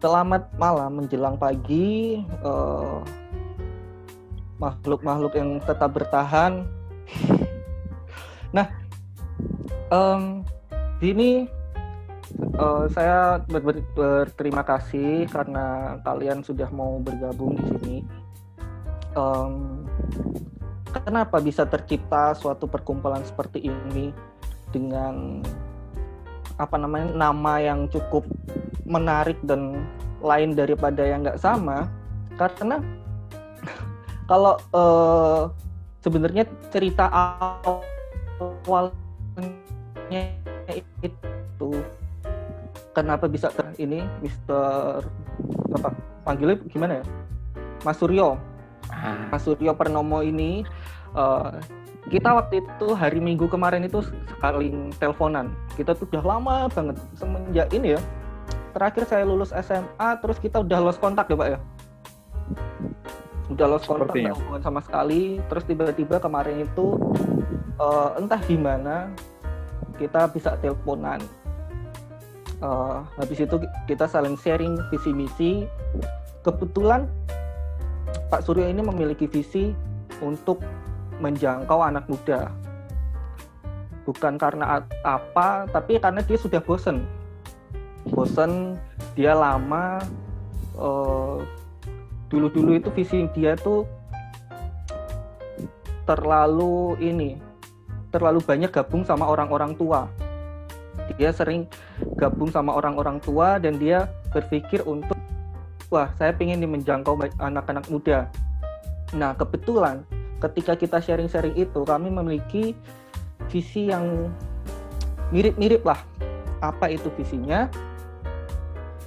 Selamat malam menjelang pagi, makhluk-makhluk yang tetap bertahan. Nah, ini saya berterima kasih karena kalian sudah mau bergabung di sini. Kenapa bisa tercipta suatu perkumpulan seperti ini dengan nama yang cukup menarik dan lain daripada yang nggak sama? Karena kalau sebenarnya cerita awalnya itu kenapa bisa ini Mister apa panggilnya gimana ya, Mas Suryo Purnomo ini, kita waktu itu hari Minggu kemarin itu saling teleponan. Kita tuh udah lama banget semenjak ini ya. Terakhir saya lulus SMA, terus kita udah lost kontak ya Pak ya. Udah lost kontak, nggak hubungan sama sekali. Terus tiba-tiba kemarin itu entah gimana kita bisa teleponan. Habis itu kita saling sharing visi misi. Kebetulan Pak Suryo ini memiliki visi untuk menjangkau anak muda. Bukan karena apa, tapi karena dia sudah bosen, dia lama. Dulu itu visi dia tuh terlalu banyak gabung sama orang-orang tua. Dia sering gabung sama orang-orang tua dan dia berpikir untuk, wah, saya pengen menjangkau anak-anak muda. Nah, kebetulan ketika kita sharing-sharing itu, kami memiliki visi yang mirip-mirip lah. Apa itu visinya?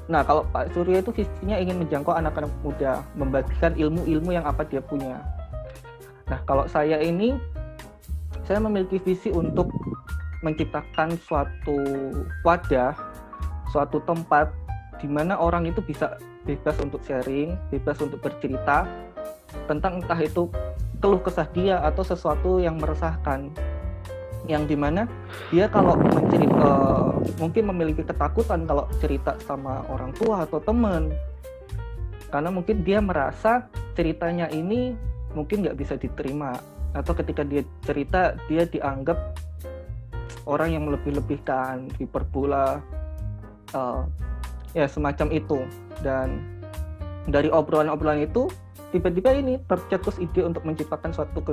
Nah, kalau Pak Suryo itu visinya ingin menjangkau anak-anak muda, membagikan ilmu-ilmu yang apa dia punya. Nah, kalau saya memiliki visi untuk menciptakan suatu wadah, suatu tempat di mana orang itu bisa bebas untuk sharing, bebas untuk bercerita tentang entah itu keluh kesah dia atau sesuatu yang meresahkan, yang dimana dia kalau mungkin memiliki ketakutan kalau cerita sama orang tua atau teman, karena mungkin dia merasa ceritanya ini mungkin nggak bisa diterima, atau ketika dia cerita dia dianggap orang yang melebih-lebihkan, hiperbola, ya semacam itu. Dan dari obrolan-obrolan itu tiba-tiba ini tercetus ide untuk menciptakan suatu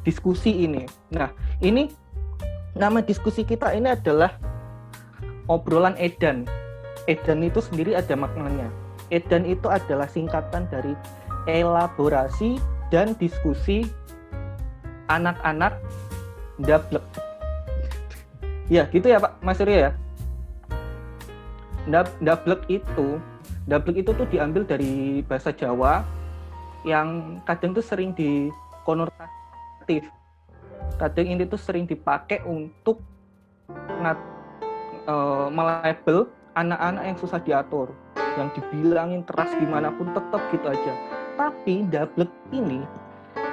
diskusi ini. Nah, ini nama diskusi kita ini adalah obrolan edan. Edan itu sendiri ada maknanya. Edan itu adalah singkatan dari elaborasi dan diskusi anak-anak ndablek. Ya, gitu ya Pak Mas Suryo ya. Ndablek itu tuh diambil dari bahasa Jawa yang kadang tuh sering dikonotatif. Kadang ini tuh sering dipakai untuk melabel anak-anak yang susah diatur, yang dibilangin keras gimana pun tetap gitu aja. Tapi ndablek ini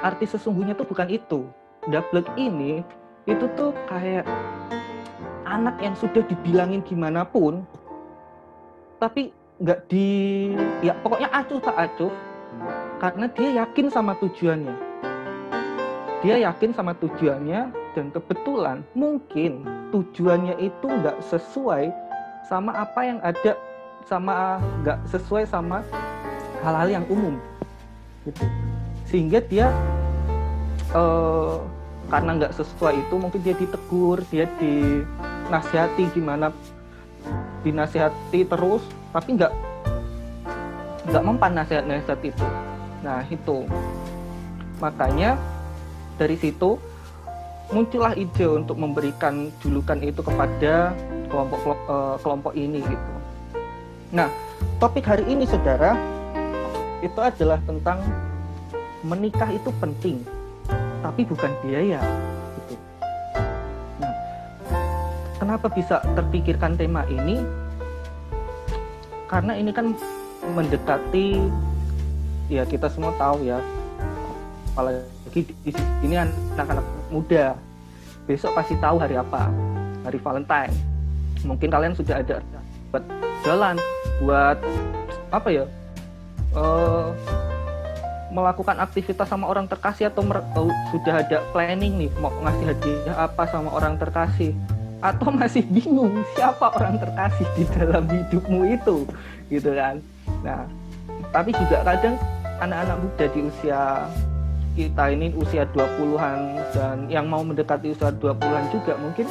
arti sesungguhnya tuh bukan itu. Ndablek ini itu tuh kayak anak yang sudah dibilangin gimana pun, tapi nggak pokoknya acuh tak acuh, karena dia yakin sama tujuannya. Dan kebetulan mungkin tujuannya itu nggak sesuai sama apa yang ada, nggak sesuai sama hal-hal yang umum gitu. Sehingga dia karena nggak sesuai itu, mungkin dia ditegur, dia dinasihati dinasihati terus, tapi nggak mempan nasihat itu. Nah, itu makanya dari situ muncullah ide untuk memberikan julukan itu kepada kelompok ini gitu. Nah, topik hari ini saudara itu adalah tentang menikah itu penting, tapi bukan biaya gitu. Nah, kenapa bisa terpikirkan tema ini? Karena ini kan mendekati, ya kita semua tahu ya, apalagi di sini anak-anak muda besok pasti tahu hari apa, hari Valentine. Mungkin kalian sudah ada buat jalan buat apa ya, melakukan aktivitas sama orang terkasih atau sudah ada planning nih mau ngasih hadiah apa sama orang terkasih, atau masih bingung siapa orang terkasih di dalam hidupmu itu gitu kan. Nah tapi juga kadang anak-anak muda di usia kita ini, usia 20-an dan yang mau mendekati usia 20-an juga mungkin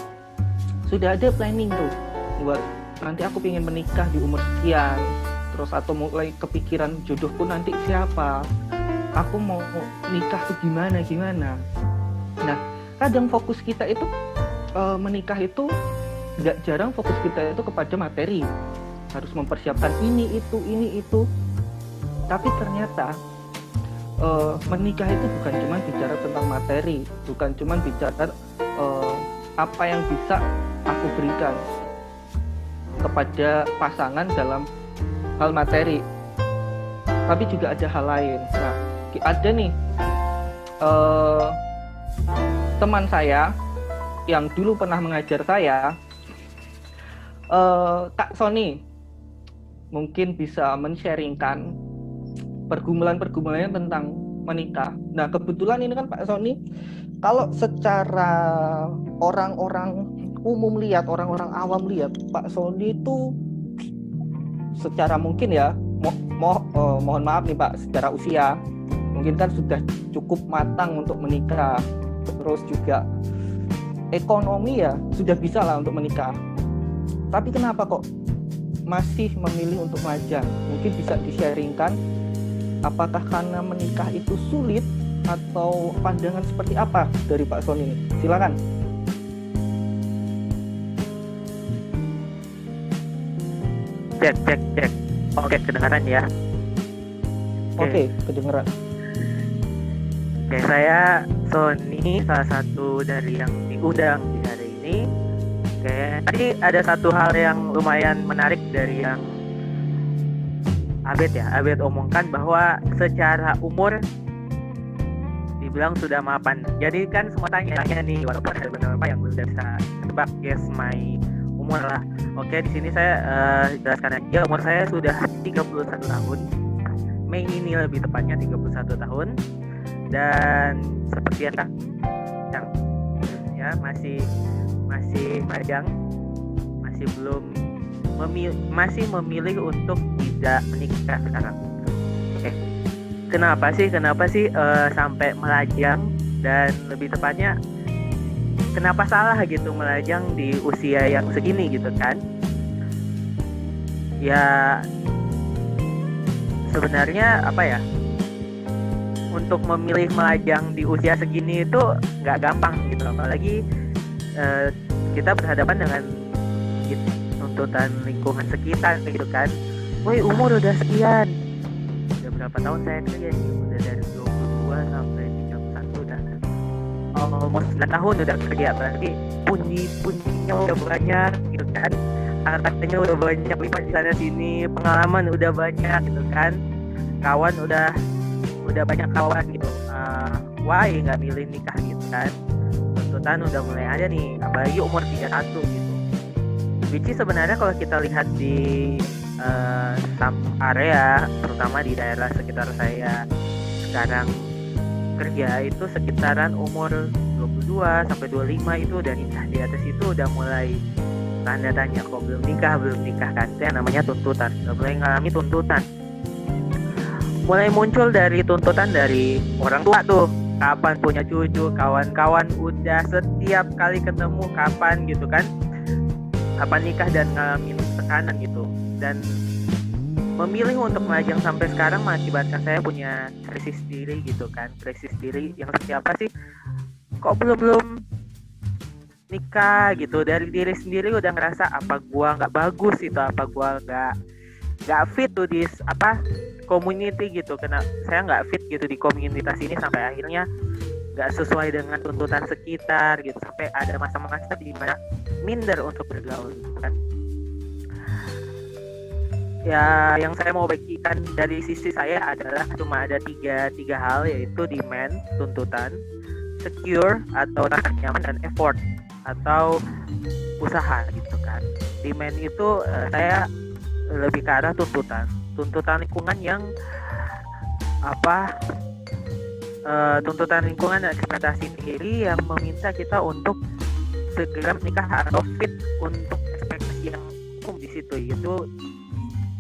sudah ada planning tuh buat nanti aku pengen menikah di umur sekian, terus atau mulai kepikiran jodohku nanti siapa, aku mau nikah tuh gimana. Nah kadang fokus kita itu menikah itu nggak jarang fokus kita itu kepada materi, harus mempersiapkan ini itu, tapi ternyata menikah itu bukan cuma bicara tentang materi, bukan cuma bicara apa yang bisa aku berikan kepada pasangan dalam hal materi, tapi juga ada hal lain. Nah ada nih teman saya yang dulu pernah mengajar saya, Kak Sony mungkin bisa men-sharingkan pergumulan-pergumulannya tentang menikah. Nah kebetulan ini kan Pak Sony, kalau secara orang-orang umum lihat, orang-orang awam lihat, Pak Sony itu secara mungkin ya, mohon maaf nih Pak, secara usia mungkin kan sudah cukup matang untuk menikah, terus juga ekonomi ya sudah bisa lah untuk menikah. Tapi kenapa kok masih memilih untuk majang? Mungkin bisa di-sharingkan, apakah karena menikah itu sulit atau pandangan seperti apa dari Pak Sony ini? Silakan. Cek. Oke, kedengaran ya? Oke, kedengaran. Oke, saya Sony, salah satu dari yang diundang di hari ini. Oke, tadi ada satu hal yang lumayan menarik dari yang Abed omongkan, bahwa secara umur dibilang sudah mapan. Jadi kan semua tanya nih, walaupun ada beberapa yang udah bisa tebak guess my umur lah. Oke, di sini saya jelaskan aja, umur saya sudah 31 tahun. Mei ini lebih tepatnya 31 tahun. Dan seperti yang ya masih majang, masih memilih untuk tidak menikah sekarang. Oke. Kenapa sih sampai melajang, dan lebih tepatnya kenapa salah gitu melajang di usia yang segini gitu kan? Ya sebenarnya untuk memilih melajang di usia segini itu nggak gampang gitu, apalagi kita berhadapan dengan tuntutan lingkungan sekitar gitu kan. Woi, umur udah sekian, udah berapa tahun saya kerja nih, udah dari 22 sampai 31, udah almost 9 tahun udah kerja, berarti pundi-pundinya udah banyak gitu kan, hartanya udah banyak lipat di sana sini, pengalaman udah banyak gitu kan, kawan udah banyak kawan gitu. Why nggak milih nikah gitu kan? Tuntutan udah mulai ada nih, apalagi umur 31 gitu. Which is sebenarnya kalau kita lihat di area, terutama di daerah sekitar saya sekarang kerja, itu sekitaran umur 22 sampai 25 itu udah nikah. Di atas itu udah mulai tanda tanya, kok belum nikah kan? Itu yang namanya tuntutan, udah mulai ngalami tuntutan. Mulai muncul dari tuntutan dari orang tua tuh, kapan punya cucu, kawan-kawan udah setiap kali ketemu kapan gitu kan, kapan nikah, dan ngalamin tekanan gitu. Dan memilih untuk melajang sampai sekarang mengakibatkan saya punya krisis diri gitu kan. Krisis diri yang seperti apa sih, kok belum nikah gitu. Dari diri sendiri udah ngerasa apa gua nggak bagus itu, apa gua nggak fit tuh di community gitu, karena saya nggak fit gitu di komunitas ini, sampai akhirnya nggak sesuai dengan tuntutan sekitar gitu, sampai ada masa-masa di mana minder untuk bergaul kan. Ya, yang saya mau bagikan dari sisi saya adalah cuma ada tiga hal, yaitu demand, tuntutan, secure atau rasa nyaman, dan effort atau usaha gitu kan. Demand itu saya lebih ke arah tuntutan lingkungan yang tuntutan lingkungan dan ekspektasi diri yang meminta kita untuk segera menikah atau fit untuk ekspektasi yang umum di situ. Itu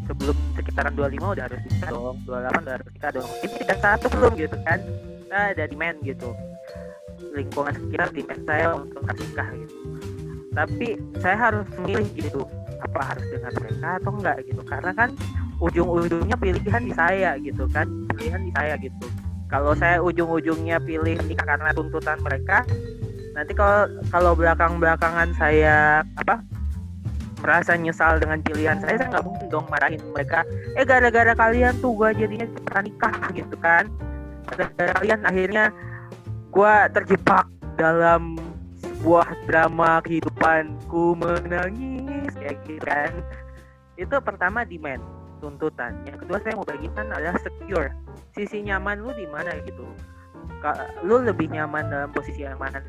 sebelum sekitaran 25 udah harus nikah dong, 28 udah harus nikah dong. Ini 31 belum gitu kan, kita ada demand gitu, lingkungan sekitar demand saya untuk nikah gitu. Tapi saya harus memilih gitu, apa harus dengan mereka atau enggak gitu, karena kan ujung-ujungnya pilihan di saya gitu kan, pilihan di saya gitu. Kalau saya ujung-ujungnya pilih nikah karena tuntutan mereka, nanti kalau belakang-belakangan saya merasa nyesal dengan pilihan saya nggak mungkin dong marahin mereka. Gara-gara kalian tuh gue jadinya cepetan nikah gitu kan. Gara-gara kalian akhirnya gue terjebak dalam sebuah drama kehidupanku menangis kayak gitu kan. Itu pertama demand, tuntutan. Yang kedua saya mau bagikan adalah secure. Sisi nyaman lu di mana gitu. Lu lebih nyaman dalam posisi yang mana?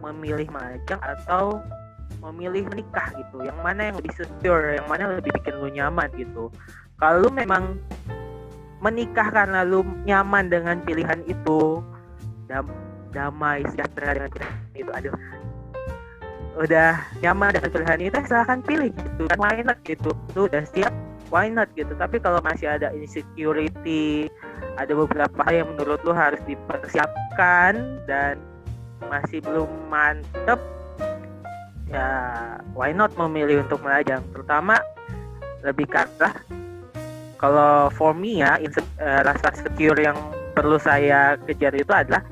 Memilih melajang atau memilih menikah gitu, yang mana yang lebih secure, yang mana lebih bikin lu nyaman gitu. Kalau lu memang menikah karena lu nyaman dengan pilihan itu, damai sejahtera dengan pilihan itu, udah nyaman dengan pilihan itu, silahkan pilih gitu, why not gitu, lu udah siap, why not gitu. Tapi kalau masih ada insecurity, ada beberapa hal yang menurut lu harus dipersiapkan dan masih belum mantep, ya why not memilih untuk melajang. Terutama lebih kata kalau for me ya, rasa secure yang perlu saya kejar itu adalah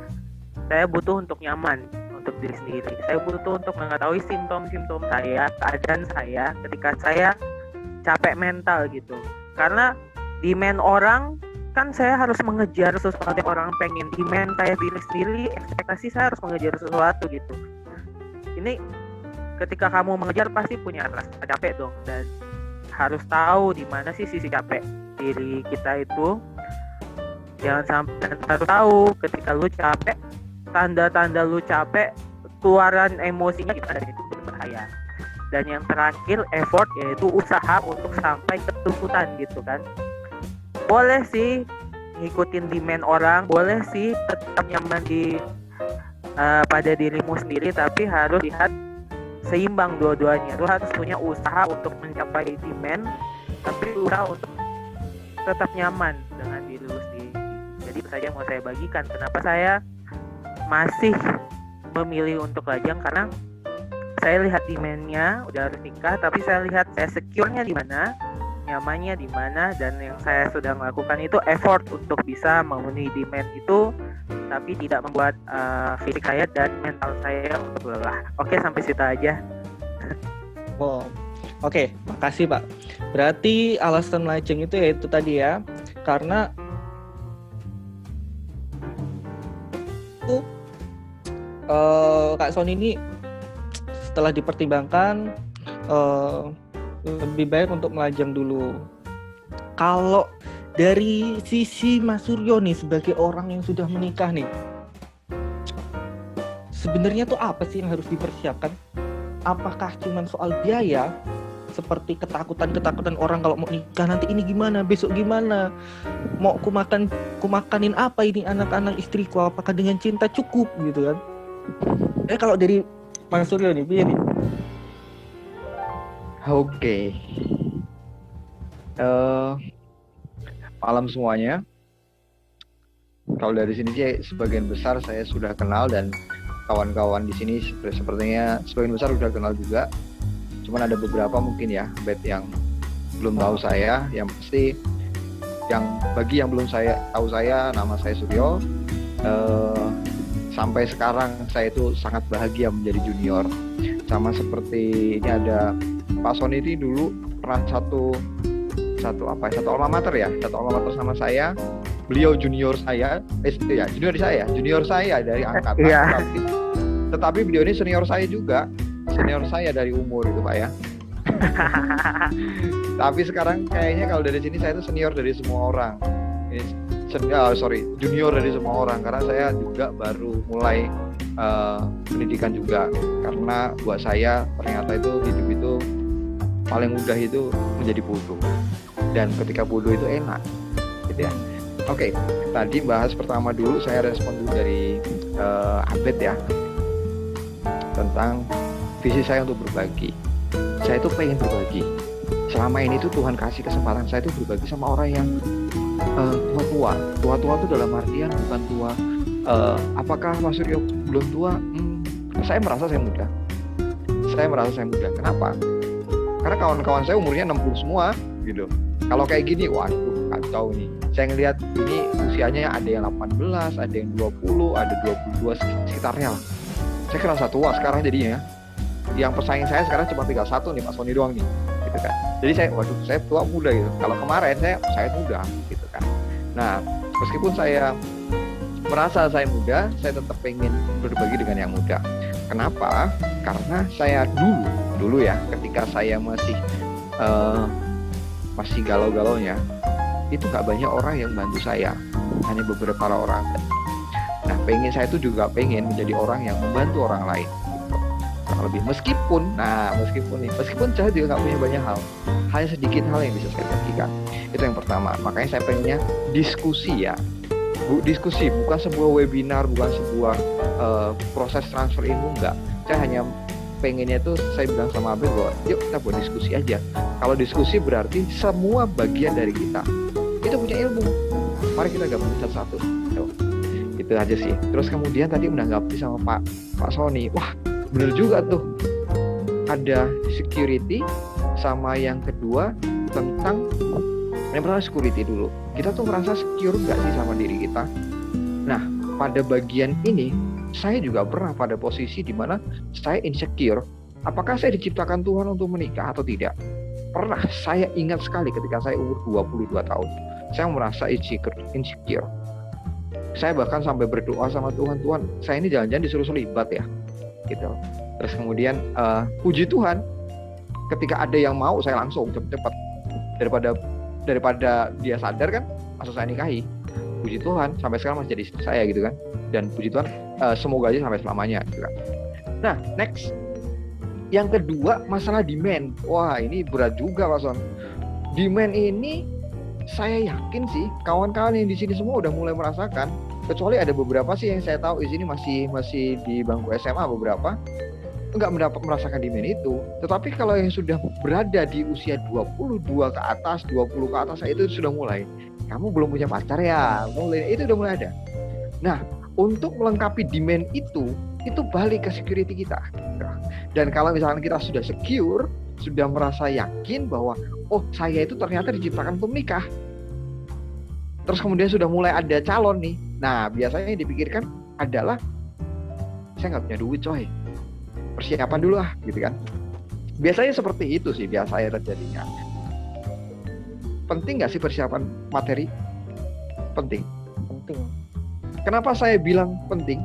saya butuh untuk nyaman untuk diri sendiri. Saya butuh untuk mengetahui simptom-simptom saya, keadaan saya ketika saya capek mental gitu. Karena demand orang kan saya harus mengejar sesuatu yang orang pengen. Demand saya diri sendiri, ekspektasi saya harus mengejar sesuatu gitu. Ini ketika kamu mengejar pasti punya rasa capek dong, dan harus tahu di mana sih sisi capek diri kita itu. Jangan sampai, harus tahu ketika lu capek, tanda-tanda lu capek, keluaran emosinya gimana, itu berbahaya. Dan yang terakhir effort, yaitu usaha untuk sampai ke tuntutan gitu kan. Boleh sih ngikutin demand orang, boleh sih tetap nyaman pada dirimu sendiri, tapi harus lihat seimbang dua-duanya. Lu harus punya usaha untuk mencapai demand, tapi usaha untuk tetap nyaman dengan diri lu sendiri. Jadi itu saja yang mau saya bagikan. Kenapa saya masih memilih untuk lajang, karena saya lihat demand-nya udah harus nikah, tapi saya lihat saya secure-nya di mana, nyamannya di mana, dan yang saya sudah melakukan itu effort untuk bisa memenuhi demand itu, tapi tidak membuat fisik saya dan mental saya untuk lelah. Oke, sampai situ aja. Oh, oke, makasih Pak. Berarti alasan lajang itu yaitu tadi ya, karena Kak Sony ini setelah dipertimbangkan lebih baik untuk melajang dulu. Kalau dari sisi Mas Suryo nih sebagai orang yang sudah menikah nih, sebenarnya tuh apa sih yang harus dipersiapkan? Apakah cuma soal biaya, seperti ketakutan orang kalau mau nikah nanti ini gimana, besok gimana, mau kumakanin apa ini anak-anak istriku, apakah dengan cinta cukup gitu kan? Kalau dari Mas Suryo nih, biar nih. Oke. Malam semuanya. Kalau dari sini sih sebagian besar saya sudah kenal, dan kawan-kawan di sini sepertinya sebagian besar sudah kenal juga. Cuman ada beberapa mungkin ya yang belum tahu saya. Yang pasti bagi yang belum tahu saya, nama saya Suryo. Sampai sekarang saya itu sangat bahagia menjadi junior. Sama seperti ini ada Pak Sony ini dulu pernah satu alma mater sama saya. Beliau junior saya, junior saya dari angkatan. Tetapi beliau ini senior saya dari umur itu Pak ya. Tapi sekarang kayaknya kalau dari sini saya itu senior dari semua orang. Junior dari semua orang, karena saya juga baru mulai pendidikan juga. Karena buat saya ternyata itu hidup itu paling mudah itu menjadi bodoh. Dan ketika bodoh itu enak, gitu ya. Oke, tadi bahas pertama dulu, saya respon dulu dari Abed ya, tentang visi saya untuk berbagi. Saya itu pengen berbagi. Selama ini tuh Tuhan kasih kesempatan saya itu berbagi sama orang yang tua-tua. Tua-tua itu dalam artian bukan tua. Apakah Mas Suryo belum tua? Saya merasa saya muda. Kenapa? Karena kawan-kawan saya umurnya 60 semua, gitu. Kalau kayak gini, waduh, kacau nih. Saya ngelihat ini usianya ada yang 18, ada yang 20, ada 22 sekitarnya lah. Saya kerasa tua sekarang jadinya. Yang pesaing saya sekarang cuma tinggal satu nih, Pak Sony doang nih, gitu kan. Jadi saya tua muda gitu. Kalau kemarin saya muda, gitu kan. Nah, meskipun saya merasa saya muda, saya tetap pengen berbagi dengan yang muda. Kenapa? Karena saya dulu ya, ketika saya masih galau-galaunya, itu nggak banyak orang yang bantu saya, hanya beberapa orang. Nah, saya itu juga pengen menjadi orang yang membantu orang lain, gitu. Kurang lebih. Meskipun saya juga nggak punya banyak hal, hanya sedikit hal yang bisa saya bagikan. Itu yang pertama. Makanya saya pengennya diskusi ya, diskusi, bukan sebuah webinar, bukan sebuah proses transfer ilmu, enggak. Saya hanya pengennya tuh, saya bilang sama Abel bahwa yuk kita buat diskusi aja. Kalau diskusi berarti semua bagian dari kita itu punya ilmu, mari kita gabung satu-satu. Itu aja sih. Terus kemudian tadi menanggapi sama Pak Sony, wah bener juga tuh, ada security, sama yang kedua tentang yang pertama security dulu. Kita tuh merasa secure nggak sih sama diri kita? Nah, pada bagian ini saya juga pernah pada posisi di mana saya insecure. Apakah saya diciptakan Tuhan untuk menikah atau tidak? Pernah, saya ingat sekali ketika saya umur 22 tahun. Saya merasa insecure. Saya bahkan sampai berdoa sama Tuhan, saya ini jangan-jangan disuruh selibat ya, gitu. Terus kemudian puji Tuhan, ketika ada yang mau, saya langsung cepet-cepet, daripada dia sadar kan, langsung saya nikahi. Puji Tuhan, sampai sekarang masih jadi istri saya gitu kan. Dan puji Tuhan, semoga aja sampai selamanya gitu kan. Nah, next, yang kedua masalah demand. Wah, ini berat juga Pak Son. Demand ini saya yakin sih kawan-kawan yang di sini semua udah mulai merasakan, kecuali ada beberapa sih yang saya tahu di sini masih di bangku SMA, beberapa nggak merasakan demand itu. Tetapi kalau yang sudah berada di usia 22 ke atas, 20 ke atas, itu sudah mulai, kamu belum punya pacar ya, itu udah mulai ada. Nah, untuk melengkapi demand itu balik ke security kita. Dan kalau misalkan kita sudah secure, sudah merasa yakin bahwa oh, saya itu ternyata diciptakan untuk menikah. Terus kemudian sudah mulai ada calon nih. Nah, biasanya yang dipikirkan adalah saya nggak punya duit coy, persiapan dulu lah gitu kan. Biasanya seperti itu sih biasanya terjadinya. Penting nggak sih persiapan materi? Penting. Kenapa saya bilang penting?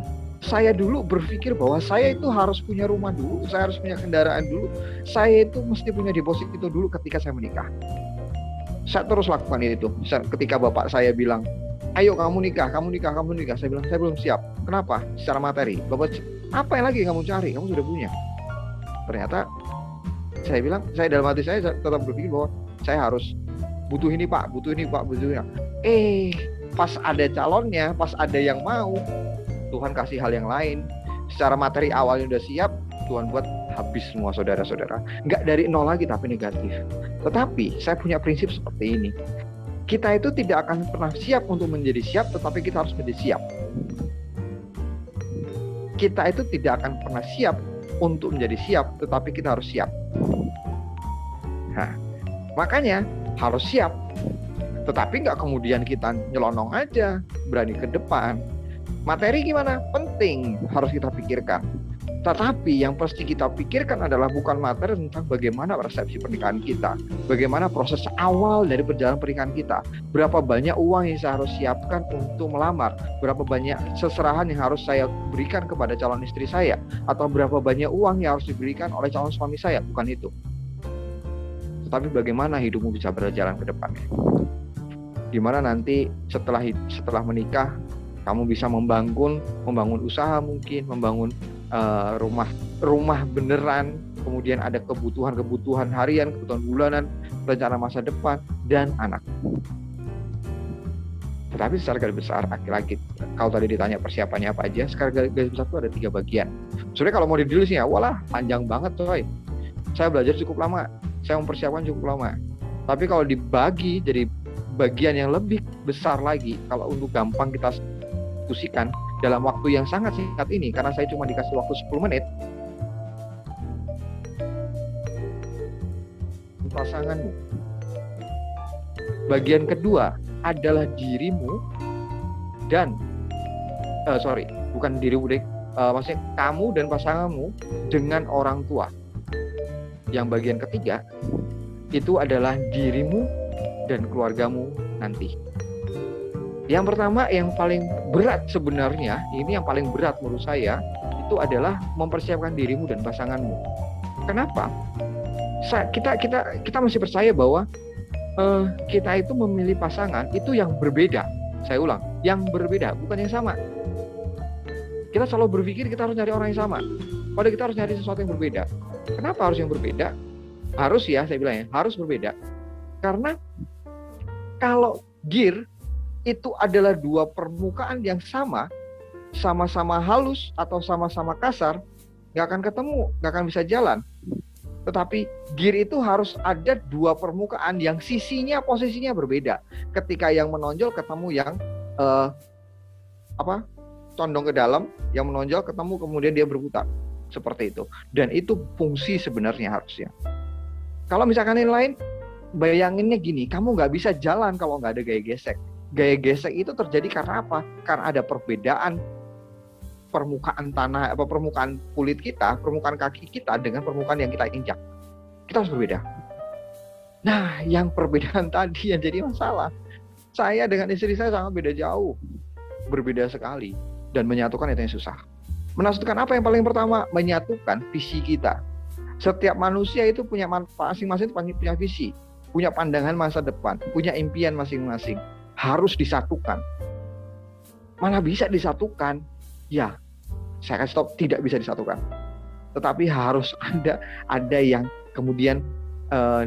Saya dulu berpikir bahwa saya itu harus punya rumah dulu, saya harus punya kendaraan dulu, saya itu mesti punya deposito dulu ketika saya menikah. Saya terus lakukan itu. Ketika bapak saya bilang, ayo kamu nikah, saya bilang saya belum siap. Kenapa? Secara materi. Bapak, apa yang lagi kamu cari? Kamu sudah punya. Ternyata saya bilang, saya dalam hati saya tetap berpikir bahwa saya harus butuh ini pak, butuh ini. Pas ada calonnya, pas ada yang mau, Tuhan kasih hal yang lain. Secara materi awalnya udah siap, Tuhan buat habis semua saudara-saudara. Nggak dari nol lagi tapi negatif. Tetapi saya punya prinsip seperti ini. Kita itu tidak akan pernah siap untuk menjadi siap, tetapi kita harus menjadi siap. Kita itu tidak akan pernah siap untuk menjadi siap, tetapi kita harus siap. Nah, makanya harus siap. Tetapi nggak kemudian kita nyelonong aja, berani ke depan. Materi gimana? Penting, harus kita pikirkan. Tetapi yang pasti kita pikirkan adalah bukan materi tentang bagaimana resepsi pernikahan kita, bagaimana proses awal dari perjalanan pernikahan kita, berapa banyak uang yang saya harus siapkan untuk melamar, berapa banyak seserahan yang harus saya berikan kepada calon istri saya, atau berapa banyak uang yang harus diberikan oleh calon suami saya, bukan itu. Tetapi bagaimana hidupmu bisa berjalan ke depannya. Gimana nanti setelah menikah kamu bisa membangun usaha, mungkin membangun rumah beneran, kemudian ada kebutuhan harian, kebutuhan bulanan, rencana masa depan, dan anak. Tetapi secara garis besar, laki-laki, kalau tadi ditanya persiapannya apa aja, secara garis besar itu ada 3 bagian. Sebenarnya kalau mau ditulis ya, walah panjang banget coy. Saya belajar cukup lama, saya mempersiapkan cukup lama. Tapi kalau dibagi jadi bagian yang lebih besar lagi, kalau untuk gampang kita diskusikan dalam waktu yang sangat singkat ini, karena saya cuma dikasih waktu 10 menit, pasanganmu. Bagian kedua adalah dirimu dan bukan dirimu deh, maksudnya kamu dan pasanganmu dengan orang tua. Yang bagian ketiga itu adalah dirimu dan keluargamu nanti. Yang pertama, yang paling berat sebenarnya, ini yang paling berat menurut saya, itu adalah mempersiapkan dirimu dan pasanganmu. Kenapa? Kita masih percaya bahwa kita itu memilih pasangan itu yang berbeda. Saya ulang, yang berbeda, bukan yang sama. Kita selalu berpikir kita harus nyari orang yang sama, padahal kita harus nyari sesuatu yang berbeda. Kenapa harus yang berbeda? Harus ya, saya bilang ya, harus berbeda. Karena kalau gear itu adalah 2 permukaan yang sama-sama halus atau sama-sama kasar, nggak akan ketemu, nggak akan bisa jalan. Tetapi gear itu harus ada 2 permukaan yang posisinya berbeda. Ketika yang menonjol ketemu yang condong ke dalam, yang menonjol ketemu kemudian dia berputar. Seperti itu. Dan itu fungsi sebenarnya harusnya. Kalau misalkan yang lain, bayanginnya gini, kamu nggak bisa jalan kalau nggak ada gaya gesek. Gaya gesek itu terjadi karena apa? Karena ada perbedaan permukaan tanah, permukaan kulit kita, permukaan kaki kita dengan permukaan yang kita injak. Kita harus berbeda. Nah, yang perbedaan tadi yang jadi masalah. Saya dengan istri saya sangat beda jauh. Berbeda sekali. Dan menyatukan itu yang susah. Menyatukan apa yang paling pertama? Menyatukan visi kita. Setiap manusia itu punya masing-masing punya visi, punya pandangan masa depan, punya impian masing-masing. Harus disatukan. Mana bisa disatukan? Ya, saya kasih stop, tidak bisa disatukan. Tetapi harus ada yang kemudian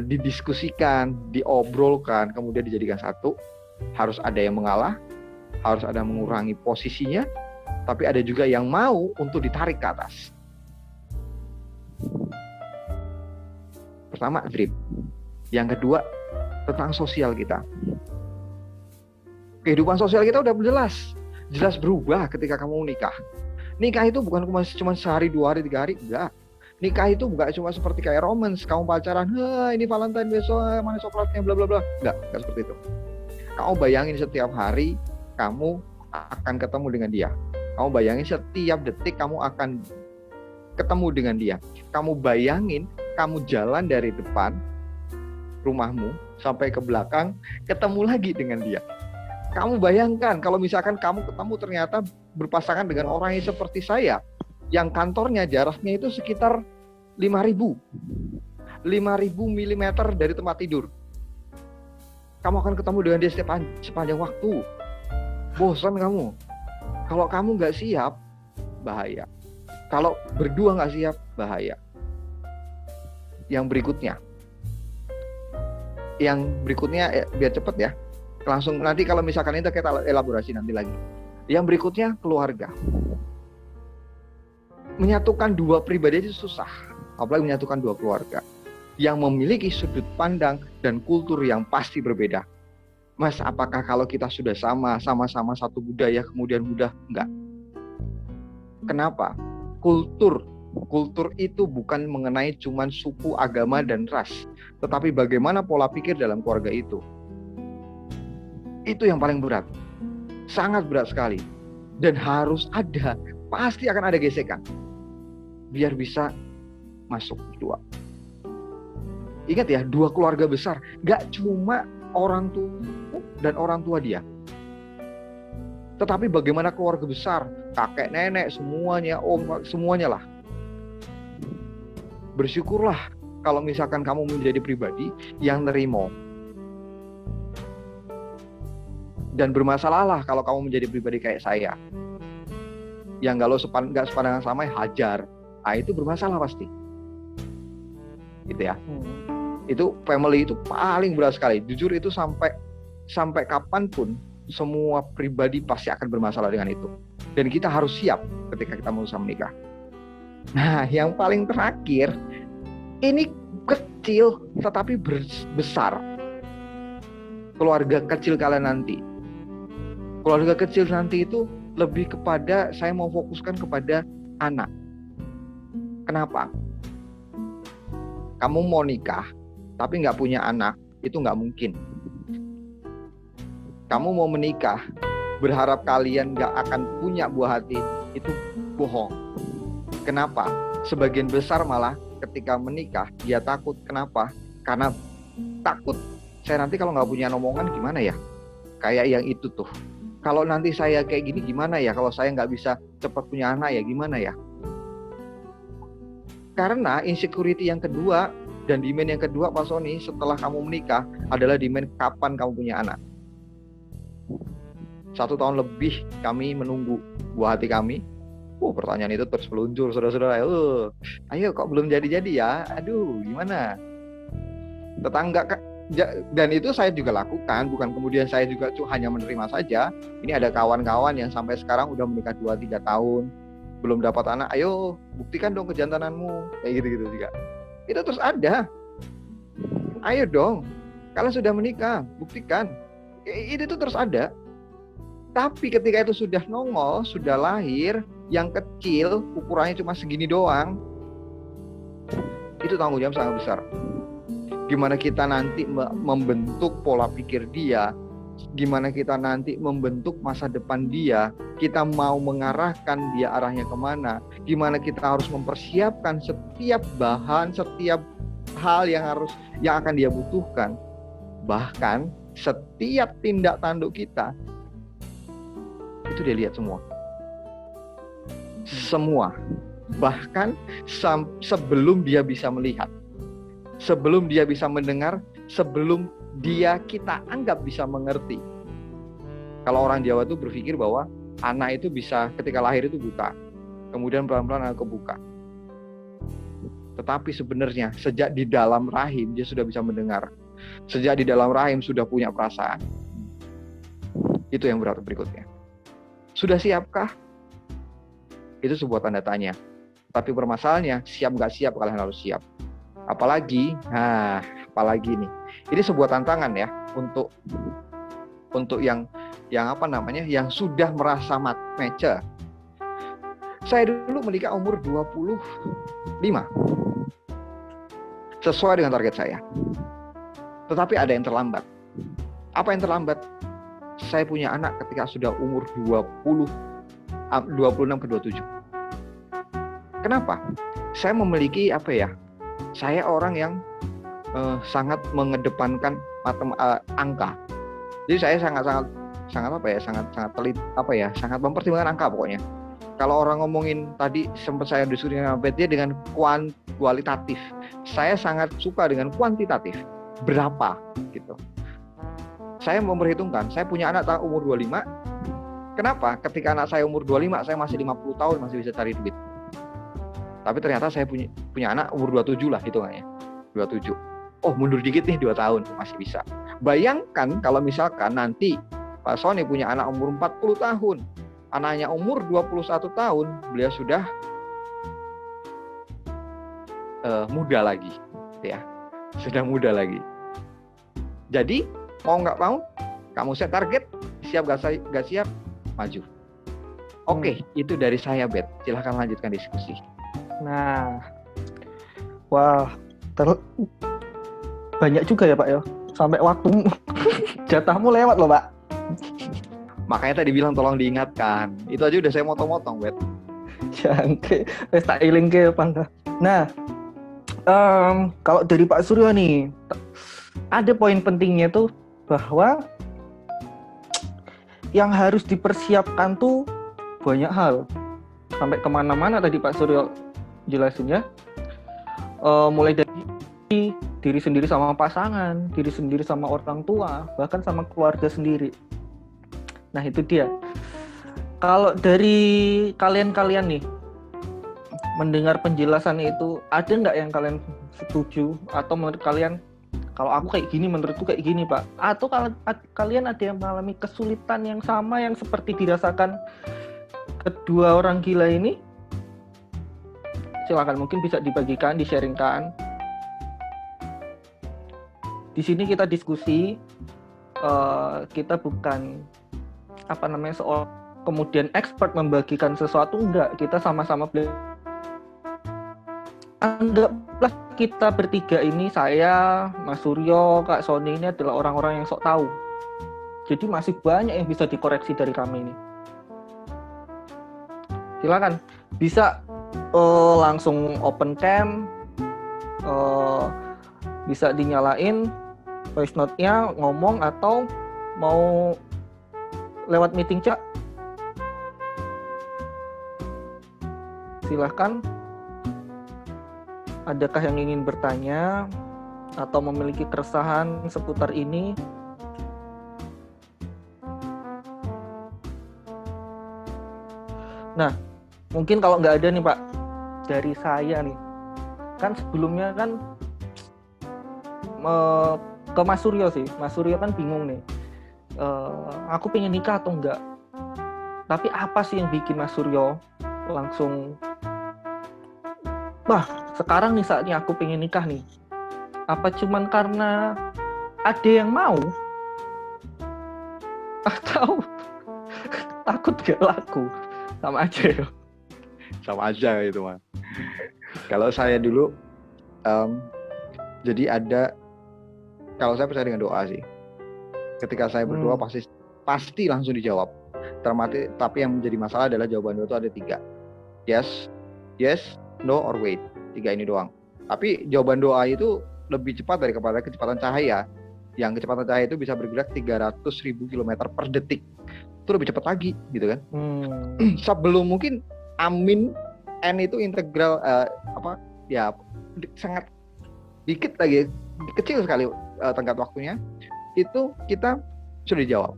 didiskusikan, diobrolkan, kemudian dijadikan satu. Harus ada yang mengalah, harus ada yang mengurangi posisinya, tapi ada juga yang mau untuk ditarik ke atas. Pertama, drip. Yang kedua, tentang sosial kita. Kehidupan sosial kita udah jelas berubah ketika kamu nikah. Nikah itu bukan cuma sehari, 2 hari, 3 hari, enggak. Nikah itu bukan cuma seperti kayak romance, kamu pacaran, ini Valentine besok, mana coklatnya, bla bla bla. Enggak seperti itu. Kamu bayangin setiap hari kamu akan ketemu dengan dia. Kamu bayangin setiap detik kamu akan ketemu dengan dia. Kamu bayangin kamu jalan dari depan rumahmu sampai ke belakang, ketemu lagi dengan dia. Kamu bayangkan kalau misalkan kamu ketemu ternyata berpasangan dengan orang yang seperti saya, yang kantornya jaraknya itu sekitar 5.000 mm dari tempat tidur. Kamu akan ketemu dengan dia sepanjang waktu. Bosan kamu. Kalau kamu nggak siap, bahaya. Kalau berdua nggak siap, bahaya. Yang berikutnya biar cepet ya. Langsung nanti kalau misalkan itu kita elaborasi nanti lagi. Yang berikutnya, keluarga. Menyatukan 2 pribadi itu susah. Apalagi menyatukan 2 keluarga yang memiliki sudut pandang dan kultur yang pasti berbeda. Mas, apakah kalau kita sudah sama-sama satu budaya kemudian mudah? Enggak. Kenapa? Kultur itu bukan mengenai cuman suku, agama, dan ras, tetapi bagaimana pola pikir dalam keluarga itu. Itu yang paling berat. Sangat berat sekali. Dan harus ada, pasti akan ada gesekan. Biar bisa masuk 2. Ingat ya, 2 keluarga besar. Gak cuma orang tua dan orang tua dia. Tetapi bagaimana keluarga besar, kakek, nenek, semuanya, semuanya lah. Bersyukurlah kalau misalkan kamu menjadi pribadi yang nerimo. Dan bermasalahlah kalau kamu menjadi pribadi kayak saya. Yang kalau nggak sepandangan sama, hajar. Itu bermasalah pasti. gitu ya. Itu family itu paling berat sekali. Jujur itu sampai kapanpun semua pribadi pasti akan bermasalah dengan itu. Dan kita harus siap ketika kita mau menikah. Nah, yang paling terakhir, ini kecil tetapi besar. Keluarga kecil kalian nanti. Keluarga kecil nanti itu lebih kepada, saya mau fokuskan kepada anak. Kenapa? Kamu mau nikah, tapi nggak punya anak, itu nggak mungkin. Kamu mau menikah, berharap kalian nggak akan punya buah hati, itu bohong. Kenapa? Sebagian besar malah ketika menikah, dia takut. Kenapa? Karena takut, saya nanti kalau nggak punya omongan gimana ya? Kayak yang itu tuh. Kalau nanti saya kayak gini gimana ya? Kalau saya nggak bisa cepat punya anak ya gimana ya? Karena insecurity yang kedua dan demand yang kedua Pak Sony setelah kamu menikah adalah demand kapan kamu punya anak. 1 tahun lebih kami menunggu buah hati kami. Pertanyaan itu terus meluncur, saudara-saudara. Ayo kok belum jadi-jadi ya? Aduh, gimana? Tetangga, dan itu saya juga lakukan, bukan kemudian saya juga hanya menerima saja. Ini ada kawan-kawan yang sampai sekarang udah menikah 2-3 tahun, belum dapat anak. Ayo, buktikan dong kejantananmu. Kayak gitu-gitu juga. Itu terus ada. Ayo dong, kalian sudah menikah, buktikan. Itu tuh terus ada. Tapi ketika itu sudah nongol, sudah lahir, yang kecil, ukurannya cuma segini doang, itu tanggung jawab sangat besar. Gimana kita nanti membentuk pola pikir dia, gimana kita nanti membentuk masa depan dia, kita mau mengarahkan dia arahnya kemana, gimana kita harus mempersiapkan setiap bahan, setiap hal yang akan dia butuhkan. Bahkan setiap tindak tanduk kita, itu dia lihat semua. Bahkan sebelum dia bisa melihat, sebelum dia bisa mendengar, sebelum kita anggap bisa mengerti. Kalau orang Jawa tuh berpikir bahwa anak itu bisa ketika lahir itu buta, kemudian pelan-pelan anak kebuka. Tetapi sebenarnya sejak di dalam rahim dia sudah bisa mendengar, sejak di dalam rahim sudah punya perasaan. Itu yang berat berikutnya. Sudah siapkah? Itu sebuah tanda tanya. Tapi permasalahannya, siap nggak siap, kalian harus siap. Apalagi nih. Ini sebuah tantangan ya untuk yang yang sudah merasa mature. Saya dulu menikah umur 25. Sesuai dengan target saya. Tetapi ada yang terlambat. Apa yang terlambat? Saya punya anak ketika sudah umur 26 ke 27. Kenapa? Saya memiliki saya orang yang sangat mengedepankan angka. Jadi saya sangat mempertimbangkan angka pokoknya. Kalau orang ngomongin tadi sempat saya diskusi dengan dia dengan kualitatif. Saya sangat suka dengan kuantitatif. Berapa gitu. Saya memperhitungkan, saya punya anak umur 25. Kenapa? Ketika anak saya umur 25, saya masih 50 tahun masih bisa cari duit. Tapi ternyata saya punya anak umur 27 lah hitungannya. 27. Mundur dikit nih 2 tahun, masih bisa. Bayangkan kalau misalkan nanti Pak Sony punya anak umur 40 tahun. Anaknya umur 21 tahun, beliau sudah muda lagi. Ya, sudah muda lagi. Jadi, mau nggak mau, kamu set target, siap nggak siap, maju. Oke, itu dari saya, Bet. Silahkan lanjutkan diskusi. Nah, wah, banyak juga ya Pak ya. Sampai waktu jatahmu lewat loh Pak. Makanya tadi bilang tolong diingatkan. Itu aja udah saya motong-motong, Bet. Jangkrik, tak ilingke apa. Nah, kalau dari Pak Suryo nih, ada poin pentingnya tuh bahwa yang harus dipersiapkan tuh banyak hal. Sampai kemana-mana tadi Pak Suryo jelasin ya. Mulai dari diri sendiri sama pasangan, diri sendiri sama orang tua, bahkan sama keluarga sendiri. Nah itu dia. Kalau dari kalian-kalian nih, mendengar penjelasan itu, ada nggak yang kalian setuju atau menurut kalian kalau aku kayak gini, menurutku kayak gini Pak, atau kalau kalian ada yang mengalami kesulitan yang sama yang seperti dirasakan kedua orang gila ini, silakan, mungkin bisa dibagikan, di-sharingkan. Di sini kita diskusi, kita bukan seorang kemudian expert membagikan sesuatu, enggak, kita sama-sama belajar. Anggaplah kita bertiga ini, saya, Mas Suryo, Kak Sony ini adalah orang-orang yang sok tahu. Jadi masih banyak yang bisa dikoreksi dari kami ini. Silakan, bisa langsung open cam, bisa dinyalain voice note-nya, ngomong, atau mau lewat meeting chat. Silahkan. Adakah yang ingin bertanya atau memiliki keresahan seputar ini? Nah, mungkin kalau nggak ada nih Pak, dari saya nih, kan sebelumnya kan ke Mas Suryo sih. Mas Suryo kan bingung nih, aku pengen nikah atau enggak. Tapi apa sih yang bikin Mas Suryo langsung, wah sekarang nih saatnya aku pengen nikah nih? Apa cuman karena ada yang mau? Atau takut gak laku? Sama aja ya. Sama aja itu mah. Kalau saya dulu, jadi ada, kalau saya percaya dengan doa sih. Ketika saya berdoa pasti langsung dijawab. Tapi yang menjadi masalah adalah jawaban doa itu ada 3. Yes, no, or wait. 3 ini doang. Tapi jawaban doa itu lebih cepat daripada kecepatan cahaya. Yang kecepatan cahaya itu bisa bergerak 300.000 km per detik. Itu lebih cepat lagi, gitu kan? Sebelum mungkin amin, n itu integral sangat dikit lagi, kecil sekali tenggat waktunya. Itu kita sudah dijawab.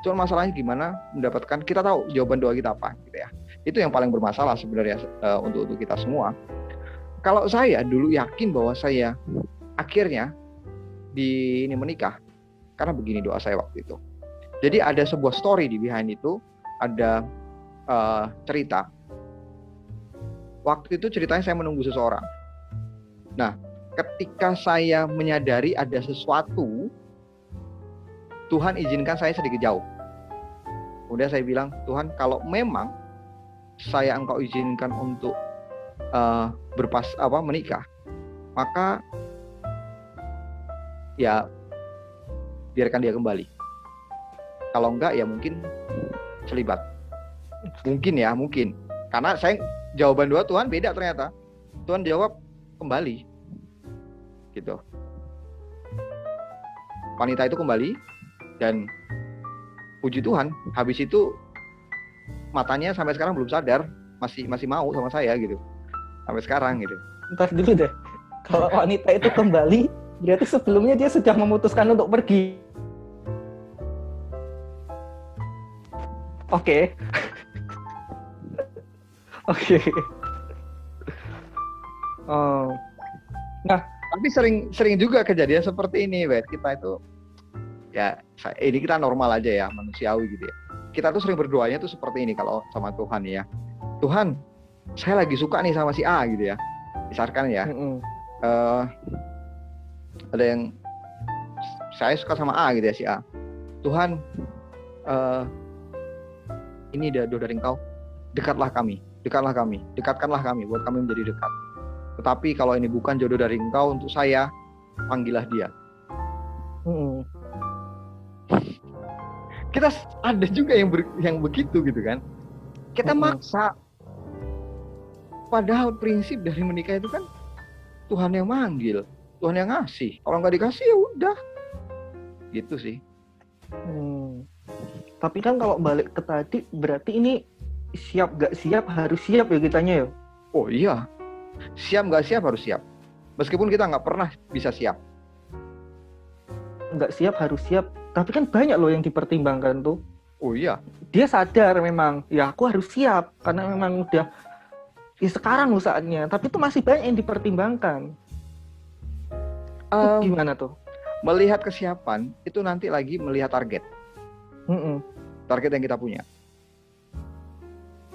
Cuma masalahnya gimana mendapatkan, kita tahu jawaban doa kita apa, gitu ya. Itu yang paling bermasalah sebenarnya untuk kita semua. Kalau saya dulu yakin bahwa saya akhirnya ini menikah karena begini doa saya waktu itu. Jadi ada sebuah story di behind itu, ada cerita. Waktu itu ceritanya saya menunggu seseorang. Nah, ketika saya menyadari ada sesuatu, Tuhan izinkan saya sedikit jauh. Kemudian saya bilang, Tuhan, kalau memang Engkau izinkan untuk menikah, maka ya biarkan dia kembali. Kalau enggak ya mungkin celibat. Mungkin. Karena saya jawaban doa Tuhan beda ternyata. Tuhan jawab kembali. Gitu. Wanita itu kembali dan puji Tuhan, habis itu matanya sampai sekarang belum sadar, masih mau sama saya gitu. Sampai sekarang gitu. Entar dulu deh. Kalau wanita itu kembali, berarti sebelumnya dia sudah memutuskan untuk pergi. Oke. Nah, tapi sering juga kejadian seperti ini, Wet. Kita itu ya ini kita normal aja ya, manusiawi gitu ya. Kita tuh sering berdoanya tuh seperti ini kalau sama Tuhan ya. Tuhan, saya lagi suka nih sama si A gitu ya. Misalkan ya. Ada yang saya suka sama A gitu ya, si A. Tuhan, ini doa dari Engkau, dekatkanlah kami buat kami menjadi dekat. Tetapi kalau ini bukan jodoh dari Engkau untuk saya, panggillah dia. Kita ada juga yang begitu gitu kan. Kita maksa. Padahal prinsip dari menikah itu kan Tuhan yang manggil, Tuhan yang ngasih. Kalau nggak dikasih ya udah. Gitu sih. Tapi kan kalau balik ke tadi, berarti ini siap gak siap harus siap ya kitanya ya? Oh iya, siap gak siap harus siap. Meskipun kita nggak pernah bisa siap. Nggak siap harus siap, tapi kan banyak loh yang dipertimbangkan tuh. Oh iya. Dia sadar memang, ya aku harus siap, karena memang udah sekarang loh saatnya, tapi itu masih banyak yang dipertimbangkan. Itu gimana tuh? Melihat kesiapan itu nanti lagi melihat target yang kita punya.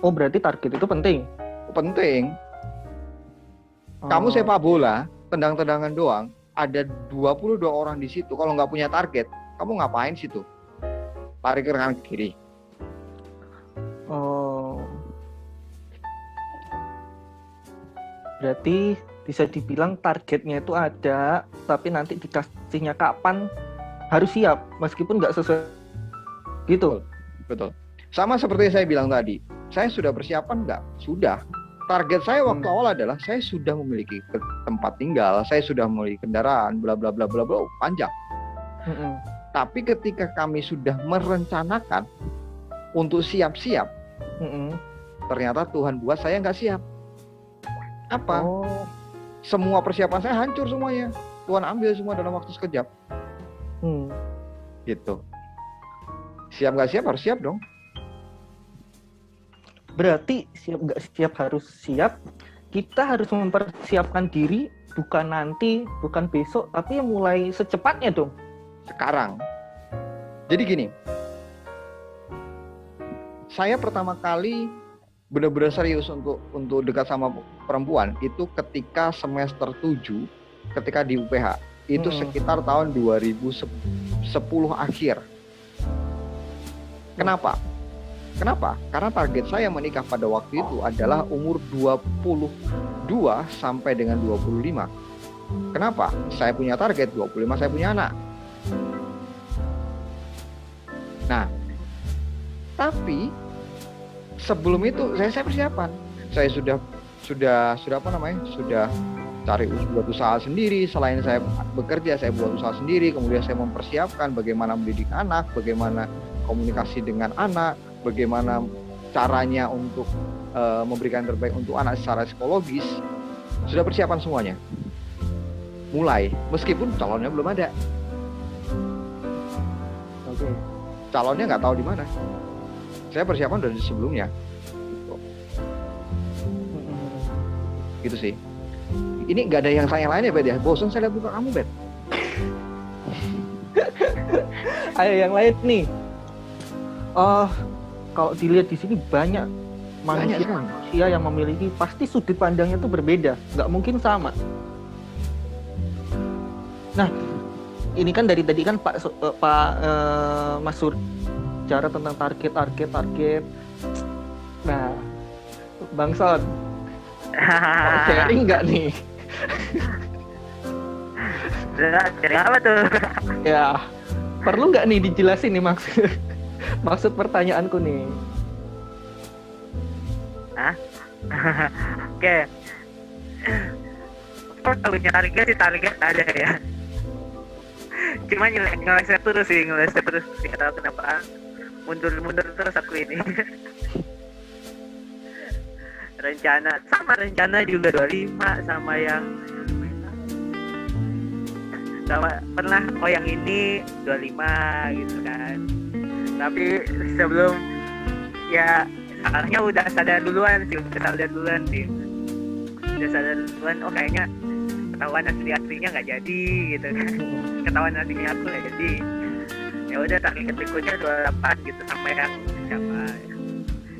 Oh, berarti target itu penting. Penting. Kamu sepak bola, tendang-tendangan doang, ada 22 orang di situ. Kalau nggak punya target, kamu ngapain situ? Lari ke kanan ke kiri. Oh. Berarti bisa dibilang targetnya itu ada, tapi nanti dikasihnya kapan harus siap, meskipun nggak sesuai gitu. Betul. Sama seperti saya bilang tadi, saya sudah persiapan nggak? Sudah. Target saya waktu awal adalah saya sudah memiliki tempat tinggal, saya sudah memiliki kendaraan, bla bla bla bla bla, panjang. Tapi ketika kami sudah merencanakan untuk siap-siap, ternyata Tuhan buat saya nggak siap. Apa? Semua persiapan saya hancur semuanya. Tuhan ambil semua dalam waktu sekejap. Gitu. Siap nggak siap harus siap dong. Berarti siap nggak siap harus siap. Kita harus mempersiapkan diri bukan nanti, bukan besok, tapi mulai secepatnya dong. Sekarang. Jadi gini. Saya pertama kali benar-benar serius untuk dekat sama perempuan itu ketika semester 7 ketika di UPH. Itu sekitar tahun 2010 akhir. Kenapa? Karena target saya menikah pada waktu itu adalah umur 22 sampai dengan 25. Kenapa? Saya punya target 25 saya punya anak. Nah, tapi sebelum itu saya persiapan. Saya sudah cari buat usaha sendiri. Selain saya bekerja, saya buat usaha sendiri. Kemudian saya mempersiapkan bagaimana mendidik anak, bagaimana komunikasi dengan anak, bagaimana caranya untuk memberikan terbaik untuk anak secara psikologis. Sudah persiapan semuanya. Mulai, meskipun calonnya belum ada. Oke. Calonnya nggak tahu di mana. Saya persiapan dari sebelumnya. Gitu sih. Ini nggak ada yang saya lain ya, Bet ya. Bosan saya lihat muka kamu, Bet. Ayo yang lain nih. Kalau dilihat di sini banyak manusia yang memiliki pasti sudut pandangnya itu berbeda, nggak mungkin sama. Nah, ini kan dari tadi kan Pak Mas Sur bicara tentang target. Nah, Bang Son, sharing nggak nih? Sharing apa tuh? Ya, perlu nggak nih dijelasin nih maksud pertanyaanku nih? Oke. Kalau punya target ada ya. Cuma ngeleset terus sih, nggak tahu kenapa mundur terus aku ini. rencana juga 25 sama pernah yang ini 25 gitu kan. Tapi sebelum ya salahnya udah sadar duluan sih. Oh kayaknya ketahuan aslinya nggak jadi gitu kan. Ketahuan aslinya aku nggak jadi. Ya udah target berikutnya 28 gitu sampai yang siapa.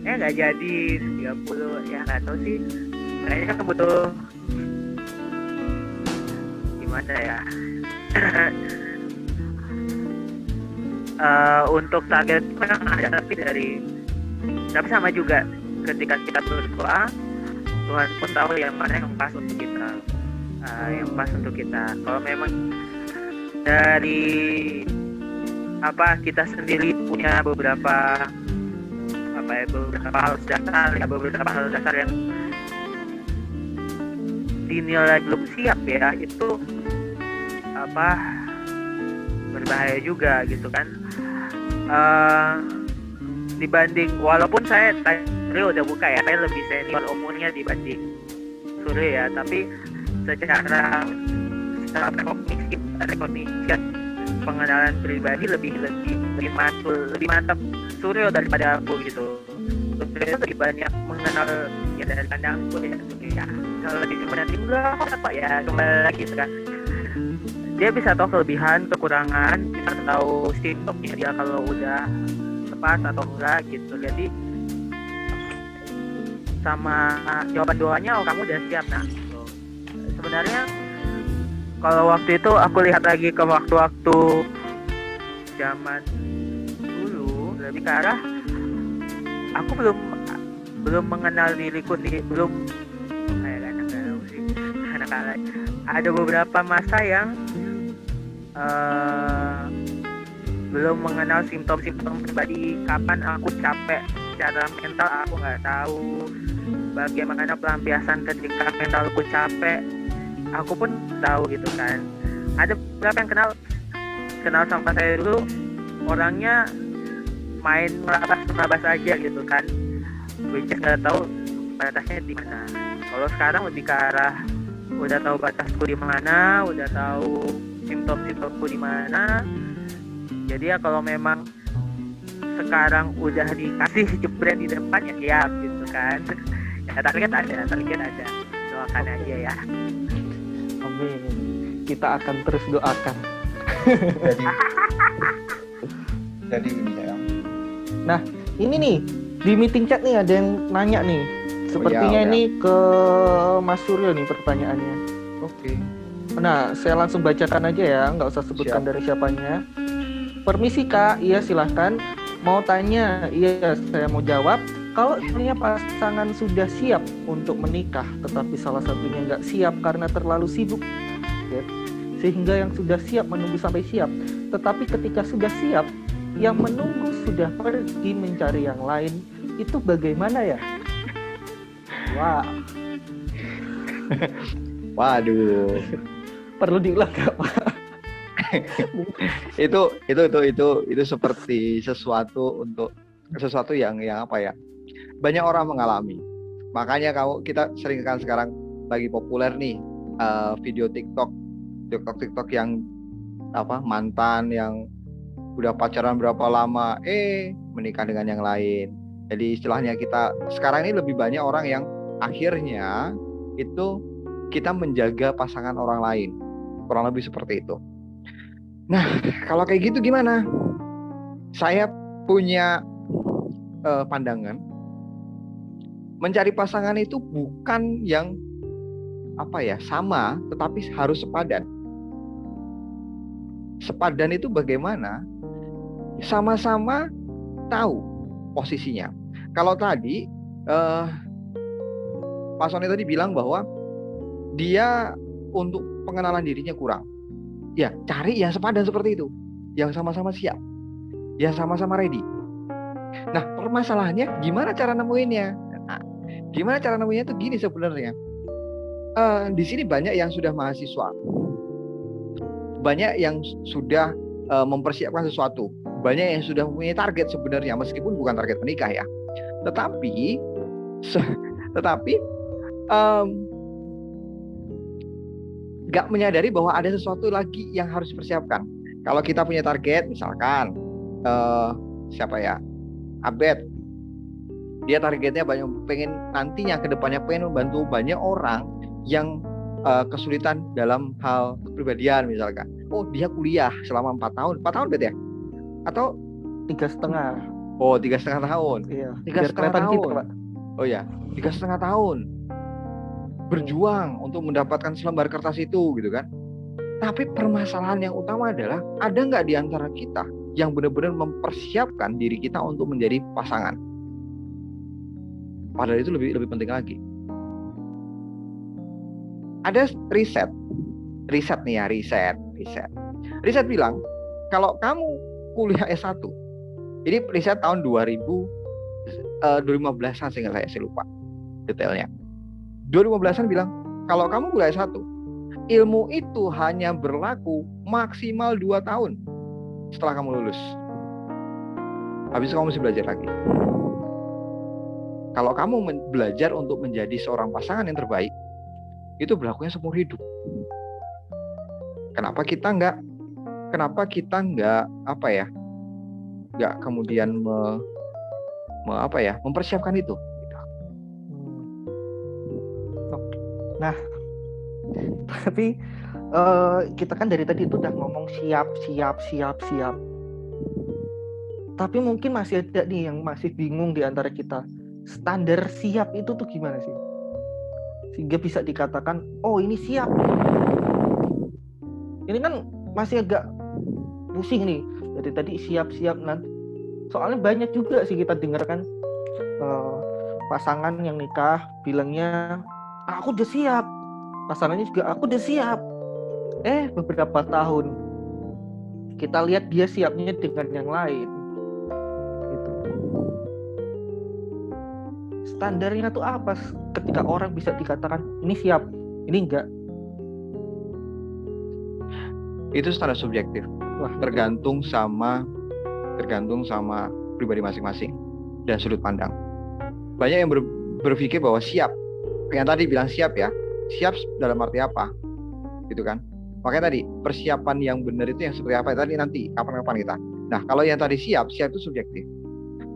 Nggak jadi 30 ya nggak tahu sih. Kayaknya kan butuh gimana ya. Untuk target memang ada tapi sama juga ketika kita berdoa Tuhan pun tahu yang mana yang pas untuk kita. Kalau memang dari kita sendiri punya beberapa hal dasar yang dinilai belum siap ya, itu berbahaya juga gitu kan. Dibanding walaupun saya tadi udah buka ya, saya lebih senior umurnya dibanding Suryo ya, tapi secara recognition pengenalan pribadi lebih mantap Suryo daripada aku gitu. Suryo lebih banyak mengenal ya dari pandangku ya kalau di nanti enggak apa ya kembali lagi gitu kan, dia bisa tahu kelebihan kekurangan, bisa tahu simptomnya dia kalau udah lepas atau enggak gitu. Jadi sama jawaban doanya, oh kamu udah siap. Nah gitu. Sebenarnya kalau waktu itu aku lihat lagi ke waktu-waktu zaman dulu, lebih ke arah aku belum mengenal diriku sih, belum kayak anak galau sih, anak alay. Ada beberapa masa yang belum mengenal simptom-simptom pribadi. Kapan aku capek secara mental aku nggak tahu, bagaimana pelampiasan ketika mentalku capek aku pun tahu gitu kan. Ada beberapa yang kenal sama saya dulu, orangnya main merabas aja gitu kan, which is nggak tahu batasnya di mana. Kalau sekarang lebih ke arah udah tahu batasku di mana, udah tahu simptom-simptomku di mana. Jadi ya kalau memang sekarang udah dikasih jebret di depan ya siap gitu kan. Ya target ada, doakan aja ya. Amin. Kita akan terus doakan. Jadi ini ya. Nah, ini nih di meeting chat nih ada yang nanya nih. Sepertinya Oh, ya. ini ke Mas Suryo nih pertanyaannya. Oke. Nah, saya langsung bacakan aja ya, nggak usah sebutkan Siap. dari siapanya. Permisi Kak, iya silahkan. Mau tanya, iya saya mau jawab. Kalau sebenarnya pasangan sudah siap untuk menikah, tetapi salah satunya nggak siap karena terlalu sibuk, ya, sehingga yang sudah siap menunggu sampai siap. Tetapi ketika sudah siap, yang menunggu sudah pergi mencari yang lain, itu bagaimana ya? Wah, Waduh. perlu diulang nggak Pak? itu seperti sesuatu yang apa ya, banyak orang mengalami. Makanya kita sering kan sekarang lagi populer nih video TikTok yang apa, mantan yang udah pacaran berapa lama menikah dengan yang lain. Jadi istilahnya kita sekarang ini lebih banyak orang yang akhirnya itu kita menjaga pasangan orang lain, kurang lebih seperti itu. Nah, kalau kayak gitu gimana? Saya punya pandangan, mencari pasangan itu bukan yang apa ya, sama, tetapi harus sepadan. Sepadan itu bagaimana? Sama-sama tahu posisinya. Kalau tadi Pak Sony tadi bilang bahwa dia untuk pengenalan dirinya kurang. Ya, cari yang sepadan seperti itu, yang sama-sama siap, yang sama-sama ready. Nah, permasalahannya gimana cara nemuinnya? Nah, gimana cara nemuinnya itu gini sebenarnya. Di sini banyak yang sudah mahasiswa, banyak yang sudah mempersiapkan sesuatu, banyak yang sudah mempunyai target sebenarnya, meskipun bukan target menikah ya. Tetapi nggak menyadari bahwa ada sesuatu lagi yang harus dipersiapkan. Kalau kita punya target, misalkan siapa ya, Abed, dia targetnya pengen nantinya ke depannya pengen membantu banyak orang yang kesulitan dalam hal kepribadian misalkan. Oh, dia kuliah selama 4 tahun Bet ya? Atau 3,5. Oh, 3,5 tahun. Iya. 3,5 kelihatan tahun. gitu, Pak. Oh ya, 3,5 tahun berjuang untuk mendapatkan selembar kertas itu gitu kan. Tapi permasalahan yang utama adalah, ada nggak di antara kita yang benar-benar mempersiapkan diri kita untuk menjadi pasangan? Padahal itu lebih penting lagi. Ada riset nih ya, riset bilang kalau kamu kuliah S1, ini riset tahun 2015-an sehingga saya lupa detailnya. 2015-an bilang kalau kamu kuliah S1, ilmu itu hanya berlaku maksimal 2 tahun setelah kamu lulus. Habis itu kamu mesti belajar lagi. Kalau kamu belajar untuk menjadi seorang pasangan yang terbaik, itu berlakunya seumur hidup. Kenapa kita nggak apa ya, nggak kemudian mempersiapkan itu? Tapi kita kan dari tadi itu udah ngomong siap. Tapi mungkin masih ada nih yang masih bingung di antara kita. Standar siap itu tuh gimana sih? Sehingga bisa dikatakan, oh ini siap. Ini kan masih agak pusing nih. Dari tadi siap nanti. Soalnya banyak juga sih kita dengar kan pasangan yang nikah bilangnya, aku udah siap. Pasangannya juga, aku udah siap. Beberapa tahun kita lihat dia siapnya dengan yang lain. Gitu. Standarnya tuh apa ketika orang bisa dikatakan ini siap, ini enggak? Itu standar subjektif. Wah, tergantung sama pribadi masing-masing dan sudut pandang. Banyak yang berpikir bahwa siap, yang tadi bilang siap ya, siap dalam arti apa, gitu kan? Makanya tadi persiapan yang benar itu yang seperti apa tadi nanti kapan-kapan kita. Nah kalau yang tadi siap itu subjektif.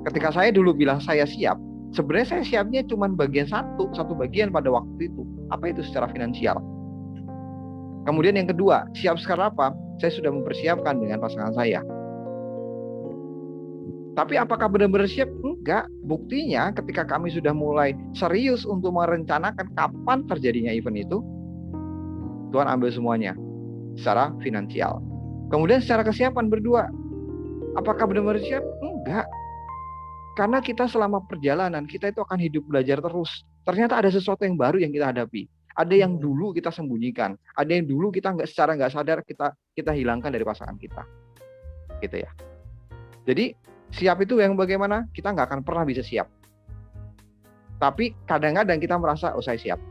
Ketika saya dulu bilang saya siap, sebenarnya saya siapnya cuma bagian satu bagian pada waktu itu. Apa itu secara finansial? Kemudian yang kedua, siap sekarang apa? Saya sudah mempersiapkan dengan pasangan saya. Tapi apakah benar-benar siap? Enggak. Buktinya ketika kami sudah mulai serius untuk merencanakan kapan terjadinya event itu, Tuhan ambil semuanya secara finansial. Kemudian secara kesiapan berdua, apakah benar-benar siap? Enggak. Karena kita selama perjalanan, kita itu akan hidup belajar terus. Ternyata ada sesuatu yang baru yang kita hadapi. Ada yang dulu kita sembunyikan, ada yang dulu kita secara nggak sadar kita hilangkan dari pasangan kita, gitu ya. Jadi siap itu yang bagaimana? Kita nggak akan pernah bisa siap. Tapi kadang-kadang kita merasa, oh saya siap.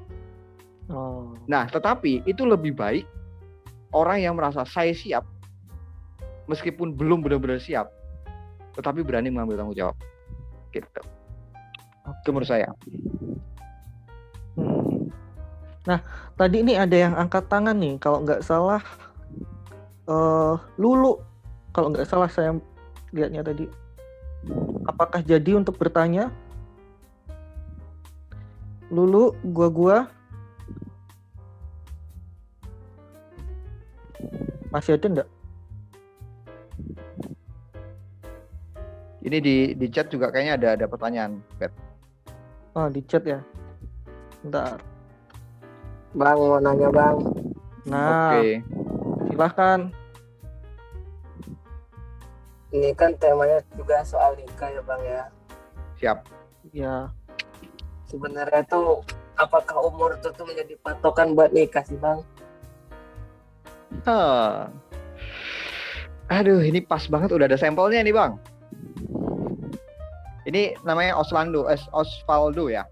Nah, tetapi itu lebih baik orang yang merasa saya siap, meskipun belum benar-benar siap, tetapi berani mengambil tanggung jawab. Gitu. Itu menurut saya. Nah, tadi ini ada yang angkat tangan nih, kalau nggak salah Lulu, kalau nggak salah saya lihatnya tadi. Apakah jadi untuk bertanya? Lulu, gua masih ada nggak? Ini di chat juga kayaknya ada pertanyaan, Bet. Oh, di chat ya. Bentar. Bang, mau nanya bang. Nah, Oke. silahkan. Ini kan temanya juga soal nikah ya bang ya. Siap. Ya, Sebenarnya tuh apakah umur itu tuh menjadi patokan buat nikah sih bang? Aduh, ini pas banget udah ada sampelnya nih bang. Ini namanya Osvaldo ya.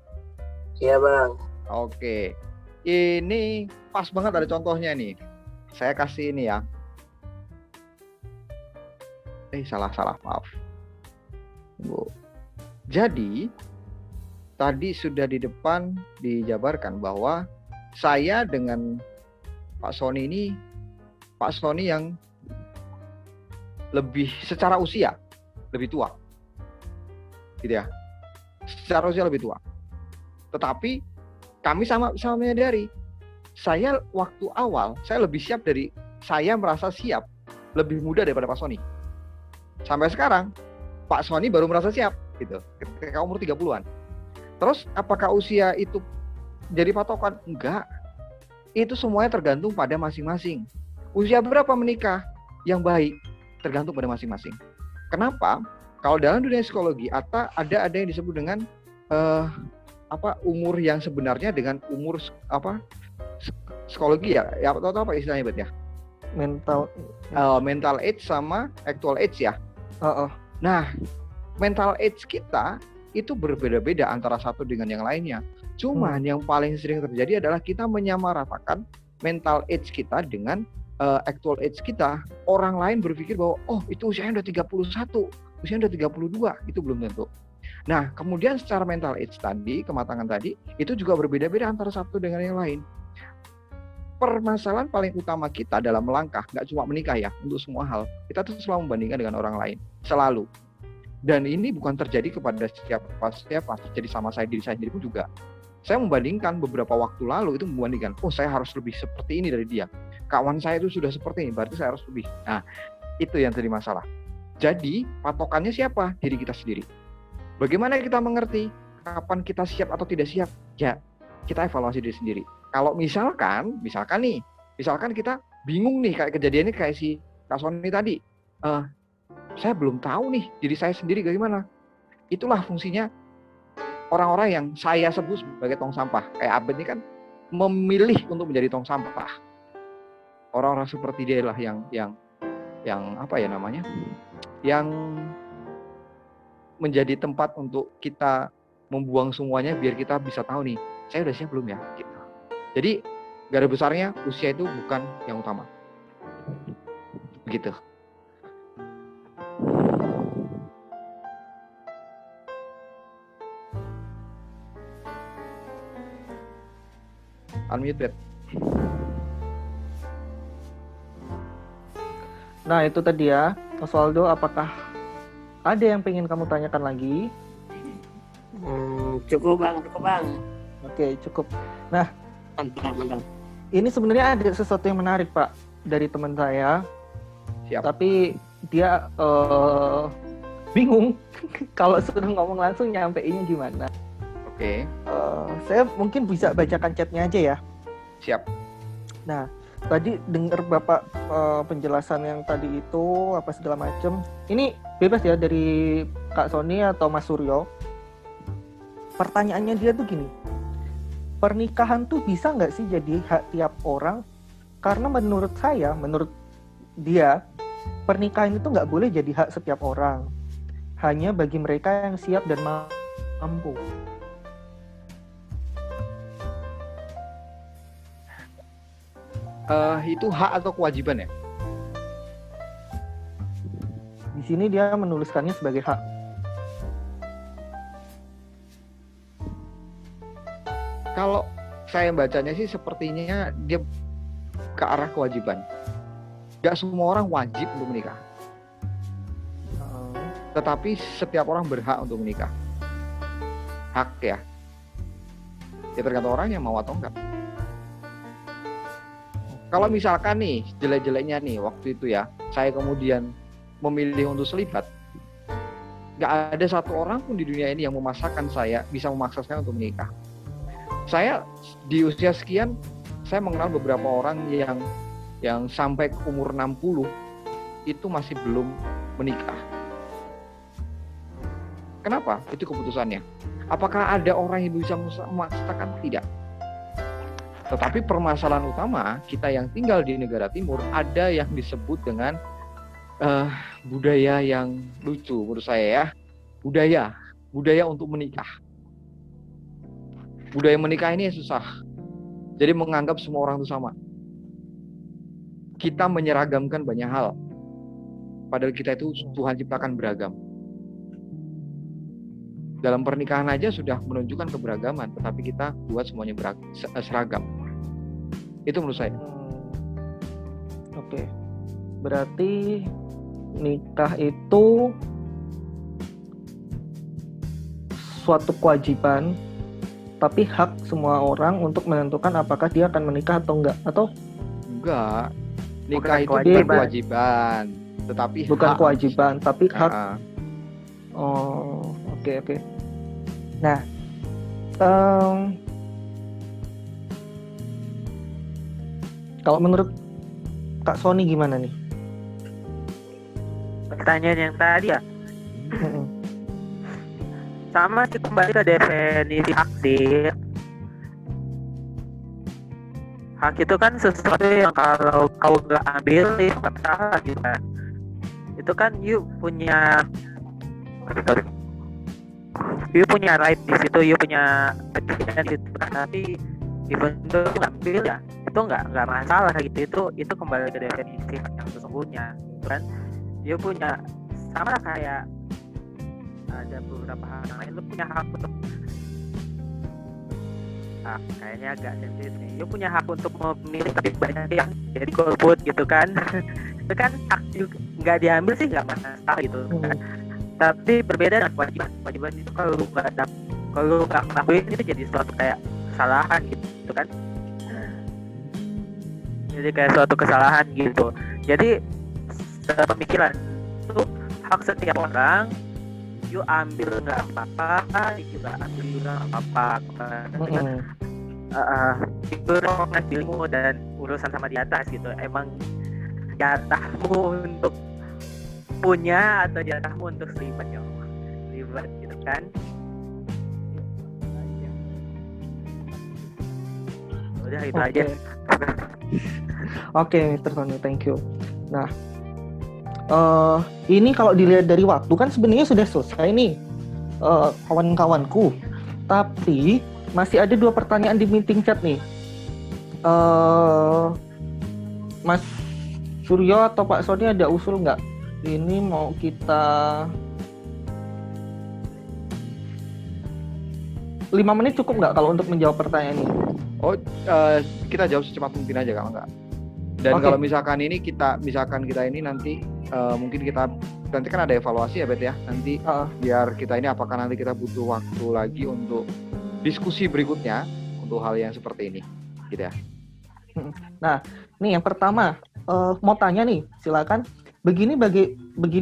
Iya bang. Oke. Ini pas banget ada contohnya nih. Saya kasih ini ya. Salah, maaf. Bu. Jadi tadi sudah di depan dijabarkan bahwa saya dengan Pak Sony ini, Pak Sony yang lebih secara usia lebih tua, gitu ya. Secara usia lebih tua. Tetapi kami sama menyadari, saya waktu awal saya lebih siap saya merasa siap lebih muda daripada Pak Sony. Sampai sekarang Pak Sony baru merasa siap gitu ketika umur 30-an. Terus apakah usia itu jadi patokan? Enggak. Itu semuanya tergantung pada masing-masing. Usia berapa menikah yang baik tergantung pada masing-masing. Kenapa? Kalau dalam dunia psikologi ada yang disebut dengan umur yang sebenarnya dengan umur psikologi ya atau apa istilahnya Bet ya? Mental age sama actual age ya. Nah, mental age kita itu berbeda-beda antara satu dengan yang lainnya. Cuman yang paling sering terjadi adalah kita menyamaratakan mental age kita dengan actual age kita. Orang lain berpikir bahwa itu usianya udah 31, usianya udah 32, itu belum tentu. Nah, kemudian secara mental age tadi, kematangan tadi, itu juga berbeda-beda antara satu dengan yang lain. Permasalahan paling utama kita dalam melangkah, nggak cuma menikah ya, untuk semua hal, kita tuh selalu membandingkan dengan orang lain, selalu. Dan ini bukan terjadi kepada siapa, terjadi sama diri saya sendiri pun juga. Saya membandingkan beberapa waktu lalu itu membandingkan, oh saya harus lebih seperti ini dari dia. Kawan saya itu sudah seperti ini, berarti saya harus lebih. Nah, itu yang jadi masalah. Jadi, patokannya siapa? Diri kita sendiri. Bagaimana kita mengerti kapan kita siap atau tidak siap? Ya, kita evaluasi diri sendiri. Kalau misalkan kita bingung nih, kayak kejadiannya kayak si Kak Sony tadi. Saya belum tahu nih diri saya sendiri bagaimana. Itulah fungsinya orang-orang yang saya sebut sebagai tong sampah. Kayak Abed ini kan memilih untuk menjadi tong sampah. Orang-orang seperti dia lah yang apa ya namanya? Yang menjadi tempat untuk kita membuang semuanya biar kita bisa tahu nih, saya udah siap belum ya? Gitu. Jadi garis besarnya usia itu bukan yang utama. Begitu. Unmute, Bet. Nah, itu tadi ya, Osvaldo, apakah ada yang pengen kamu tanyakan lagi? Cukup bang. Oke, cukup. Nah, Mantap. ini sebenarnya ada sesuatu yang menarik, Pak, dari teman saya. Siap. Tapi dia bingung kalau sudah ngomong langsung nyampeinnya gimana. Oke. Saya mungkin bisa bacakan chatnya aja ya. Siap. Nah, tadi dengar Bapak penjelasan yang tadi itu apa segala macam. Ini bebas ya dari Kak Sony atau Mas Suryo. Pertanyaannya dia tuh gini. Pernikahan tuh bisa nggak sih jadi hak tiap orang? Karena menurut dia, pernikahan itu nggak boleh jadi hak setiap orang. Hanya bagi mereka yang siap dan mampu. Itu hak atau kewajiban ya? Di sini dia menuliskannya sebagai hak. Kalau saya bacanya sih sepertinya dia ke arah kewajiban. Gak semua orang wajib untuk menikah. Tetapi setiap orang berhak untuk menikah. Hak ya. Ya tergantung orangnya mau atau enggak. Kalau misalkan nih, jelek-jeleknya nih waktu itu ya, saya kemudian memilih untuk selibat, gak ada satu orang pun di dunia ini yang memaksakan saya, bisa memaksa saya untuk menikah. Saya di usia sekian, saya mengenal beberapa orang yang sampai umur 60 itu masih belum menikah. Kenapa? Itu keputusannya. Apakah ada orang yang bisa memaksakan? Tidak. Tetapi permasalahan utama kita yang tinggal di negara timur ada yang disebut dengan budaya yang lucu menurut saya ya. Budaya untuk menikah. Budaya menikah ini susah. Jadi menganggap semua orang itu sama. Kita menyeragamkan banyak hal. Padahal kita itu Tuhan ciptakan beragam. Dalam pernikahan aja sudah menunjukkan keberagaman, tetapi kita buat semuanya seragam. Itu menurut saya. Oke. Berarti nikah itu suatu kewajiban, tapi hak semua orang untuk menentukan apakah dia akan menikah atau enggak, atau enggak. Nikah Bukan itu kewajiban. kewajiban, tetapi bukan hak. kewajiban, tapi hak. Ah, Oke. Nah, kalau menurut Kak Sony gimana nih? Pertanyaan yang tadi ya, sama sih, kembali ke definisi hak sih. Hak itu kan sesuatu yang kalau kau nggak ambil itu nggak salah gitu kan. Itu kan you punya right di situ, you punya pilihan di situ kan. Tapi even itu ngambil ya itu nggak masalah gitu. Itu kembali ke definisi hak yang sesungguhnya gitu kan. You punya sama lah kayak ada beberapa hal yang lain. Lu punya hak untuk kayaknya agak sensitif nih. You punya hak untuk memilih, tapi banyak yang jadi golput gitu kan. Itu kan hak juga nggak diambil sih nggak masalah gitu kan. Tapi berbeda dengan kewajiban. Kewajiban itu kalau lu nggak kalau nggak ngelakuin itu jadi suatu kayak kesalahan gitu kan. Jadi kayak suatu kesalahan gitu. Jadi pemikiran itu hak setiap orang. You ambil nggak apa-apa, you juga ambil juga nggak apa-apa. Itu romans dirimu dan urusan sama di atas gitu. Emang jatahmu untuk punya atau jatahmu untuk selibat ya Allah. Selibat gitu kan. Udah itu aja. Oke, Mr. Tony, thank you. Nah, ini kalau dilihat dari waktu kan sebenarnya sudah selesai nih, kawan-kawanku. Tapi masih ada 2 pertanyaan di meeting chat nih. Mas Suryo atau Pak Sony ada usul nggak? Ini mau kita 5 menit cukup nggak kalau untuk menjawab pertanyaan ini? Kita jawab secepat mungkin aja kalau nggak. Dan Oke. kalau misalkan kita ini nanti mungkin kita nanti kan ada evaluasi ya Bet ya. Nanti biar kita ini apakah nanti kita butuh waktu lagi untuk diskusi berikutnya untuk hal yang seperti ini, gitu ya. Nah, nih yang pertama mau tanya nih, silakan. Begini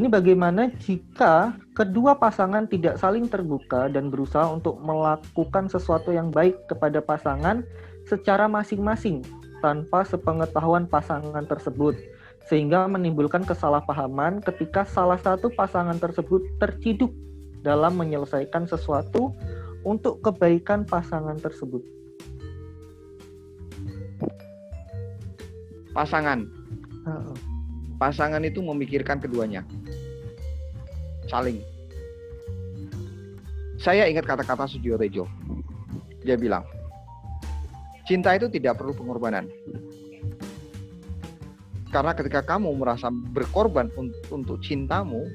bagaimana jika kedua pasangan tidak saling terbuka dan berusaha untuk melakukan sesuatu yang baik kepada pasangan secara masing-masing tanpa sepengetahuan pasangan tersebut, sehingga menimbulkan kesalahpahaman ketika salah satu pasangan tersebut terciduk dalam menyelesaikan sesuatu untuk kebaikan pasangan tersebut. Pasangan itu memikirkan keduanya, saling. Saya ingat kata-kata Sujiwo Tejo. Dia bilang, cinta itu tidak perlu pengorbanan. Karena ketika kamu merasa berkorban untuk cintamu,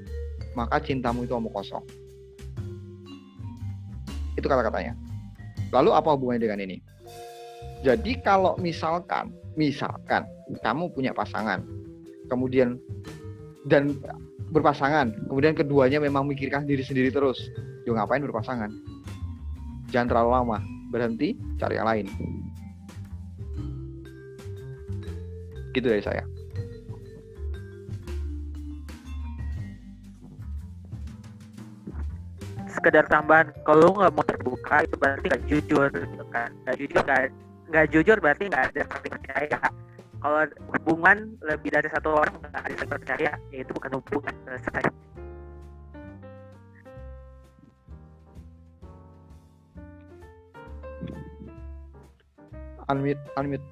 maka cintamu itu omong kosong. Itu kata-katanya. Lalu apa hubungannya dengan ini? Jadi kalau misalkan kamu punya pasangan, kemudian dan berpasangan, kemudian keduanya memang memikirkan diri sendiri terus, ya ngapain berpasangan? Jangan terlalu lama, berhenti, cari yang lain. Gitu dari saya. Sekedar tambahan, kalau nggak mau terbuka itu berarti nggak jujur gitu kan. Nggak jujur berarti nggak ada saling percaya. Kalau hubungan lebih dari satu orang nggak ada saling percaya, ya itu bukan hubungan. Selesai. Unmute.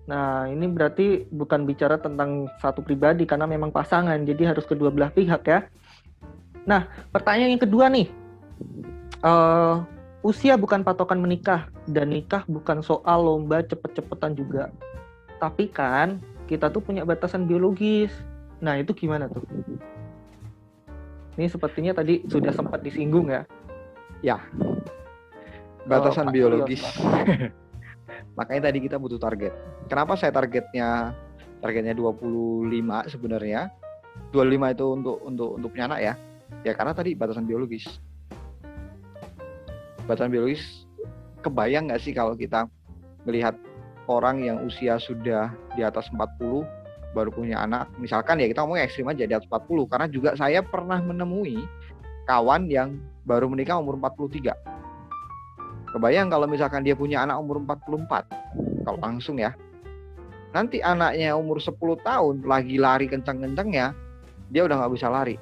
Nah, ini berarti bukan bicara tentang satu pribadi karena memang pasangan, jadi harus kedua belah pihak ya. Nah, pertanyaan yang kedua nih, usia bukan patokan menikah dan nikah bukan soal lomba cepet-cepetan juga. Tapi kan kita tuh punya batasan biologis. Nah, itu gimana tuh? Ini sepertinya tadi sudah sempat disinggung ya. Ya, batasan Pak biologis. Suryo, Makanya tadi kita butuh target. Kenapa saya targetnya 25 sebenarnya. 25 itu untuk punya anak ya. Ya karena tadi batasan biologis. Batasan biologis, kebayang nggak sih kalau kita melihat orang yang usia sudah di atas 40 baru punya anak. Misalkan ya kita ngomong ekstrim aja di atas 40. Karena juga saya pernah menemui kawan yang baru menikah umur 43. Kebayang kalau misalkan dia punya anak umur 44, kalau langsung ya. Nanti anaknya umur 10 tahun, lagi lari kencang-kencangnya, dia udah nggak bisa lari.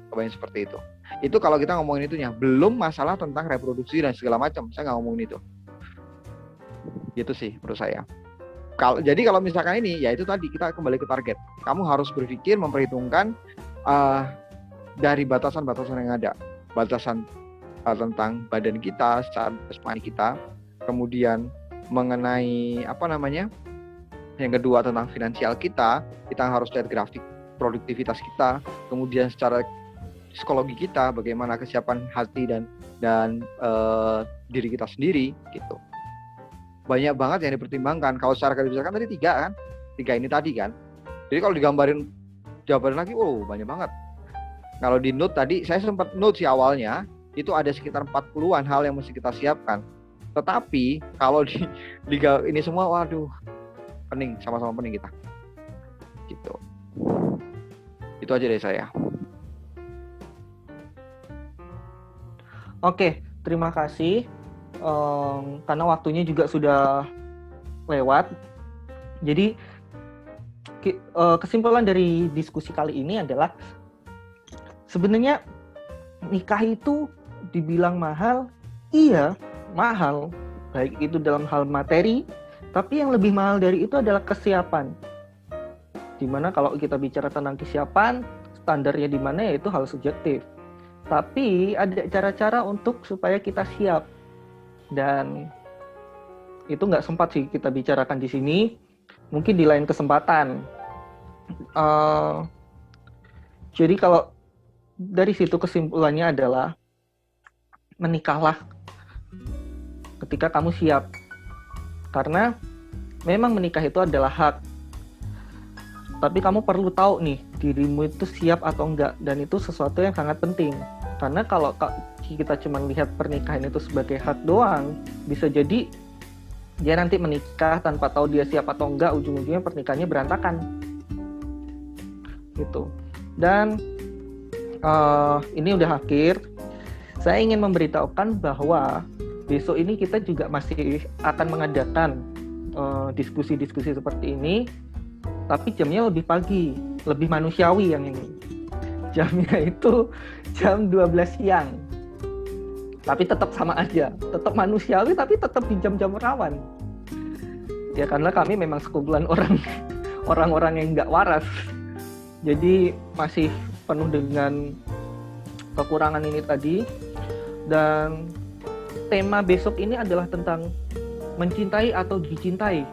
Kebayang seperti itu. Itu kalau kita ngomongin itunya. Belum masalah tentang reproduksi dan segala macam. Saya nggak ngomongin itu. Gitu sih menurut saya. Jadi kalau misalkan ini, ya itu tadi kita kembali ke target. Kamu harus berpikir, memperhitungkan dari batasan-batasan yang ada. Batasan tentang badan kita, secara jasmani kita, kemudian mengenai yang kedua tentang finansial kita harus lihat grafik produktivitas kita, kemudian secara psikologi kita, bagaimana kesiapan hati dan diri kita sendiri, gitu. Banyak banget yang dipertimbangkan. Kalau secara kebijakan tadi 3 ini tadi kan. Jadi kalau digambarin lagi, banyak banget. Kalau di note tadi saya sempat note sih awalnya itu ada sekitar 40-an hal yang mesti kita siapkan. Tetapi kalau di liga ini semua, waduh, pening, sama-sama pening kita. Gitu. Itu aja dari saya. Oke, terima kasih. Karena waktunya juga sudah lewat. Jadi kesimpulan dari diskusi kali ini adalah sebenarnya nikah itu dibilang mahal, iya mahal, baik itu dalam hal materi, tapi yang lebih mahal dari itu adalah kesiapan. Dimana kalau kita bicara tentang kesiapan, standarnya di mana ya itu hal subjektif. Tapi ada cara-cara untuk supaya kita siap, dan itu nggak sempat sih kita bicarakan di sini. Mungkin di lain kesempatan. Jadi kalau dari situ kesimpulannya adalah menikahlah ketika kamu siap. Karena memang menikah itu adalah hak. Tapi kamu perlu tahu nih, dirimu itu siap atau enggak. Dan itu sesuatu yang sangat penting. Karena kalau kita cuma lihat pernikahan itu sebagai hak doang, bisa jadi dia nanti menikah tanpa tahu dia siap atau enggak, ujung-ujungnya pernikahannya berantakan. Gitu. Dan ini udah akhir. Saya ingin memberitahukan bahwa besok ini kita juga masih akan mengadakan diskusi-diskusi seperti ini, tapi jamnya lebih pagi, lebih manusiawi yang ini. Jamnya itu jam 12 siang. Tapi tetap sama aja, tetap manusiawi, tapi tetap di jam-jam rawan. Ya karena kami memang sekumpulan orang-orang yang nggak waras. Jadi masih penuh dengan kekurangan ini tadi. Dan tema besok ini adalah tentang mencintai atau dicintai.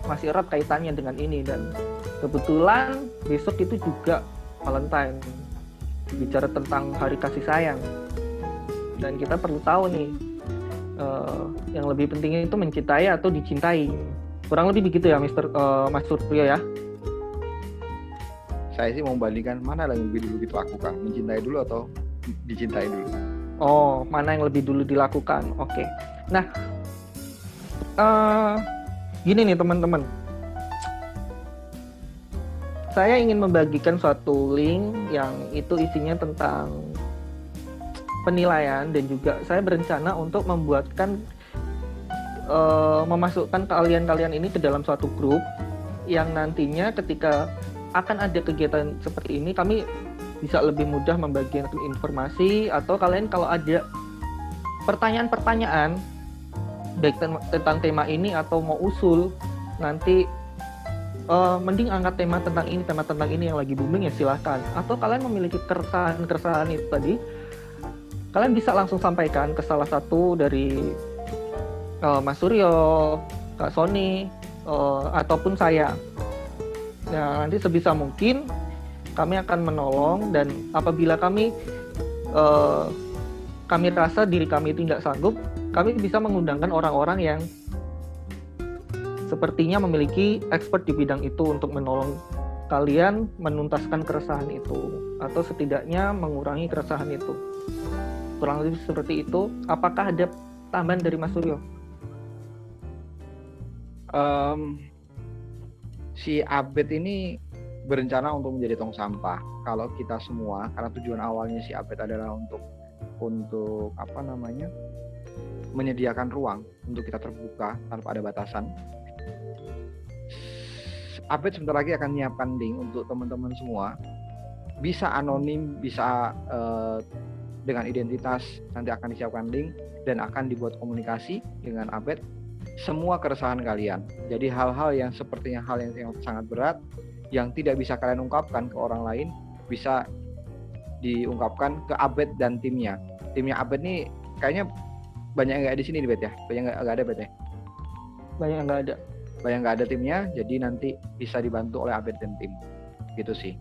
Masih erat kaitannya dengan ini, dan kebetulan besok itu juga Valentine. Bicara tentang hari kasih sayang. Dan kita perlu tahu nih, yang lebih pentingnya itu mencintai atau dicintai. Kurang lebih begitu ya, Mas Suryo ya. Saya sih mau membandingkan mana yang lebih dulu kita lakukan, mencintai dulu atau dicintai dulu. Oh, mana yang lebih dulu dilakukan? Oke. Nah, gini nih teman-teman. Saya ingin membagikan suatu link yang itu isinya tentang penilaian, dan juga saya berencana untuk memasukkan kalian-kalian ini ke dalam suatu grup yang nantinya ketika akan ada kegiatan seperti ini kami bisa lebih mudah membagikan informasi, atau kalian kalau ada pertanyaan-pertanyaan baik tentang tema ini atau mau usul nanti, mending angkat tema tentang ini yang lagi booming ya silahkan. Atau kalian memiliki keresahan itu tadi, kalian bisa langsung sampaikan ke salah satu dari Mas Suryo, Kak Sony, ataupun saya. Nah, nanti sebisa mungkin kami akan menolong, dan apabila kami rasa diri kami itu tidak sanggup, kami bisa mengundangkan orang-orang yang sepertinya memiliki expert di bidang itu untuk menolong kalian menuntaskan keresahan itu, atau setidaknya mengurangi keresahan itu. Kurang lebih seperti itu. Apakah ada tambahan dari Mas Suryo? Si Abed ini berencana untuk menjadi tong sampah. Kalau kita semua, karena tujuan awalnya si Abed adalah untuk menyediakan ruang untuk kita terbuka tanpa ada batasan. Abed sebentar lagi akan menyiapkan link untuk teman-teman semua. Bisa anonim, bisa dengan identitas, nanti akan disiapkan link dan akan dibuat komunikasi dengan Abed semua keresahan kalian. Jadi hal-hal yang sepertinya hal yang sangat berat yang tidak bisa kalian ungkapkan ke orang lain bisa diungkapkan ke Abed dan timnya. Timnya Abed nih kayaknya banyak yang nggak di sini nih, Bet ya. Banyak nggak ada, Bet ya. Banyak yang nggak ada. Banyak nggak ada timnya, jadi nanti bisa dibantu oleh Abed dan tim. Gitu sih.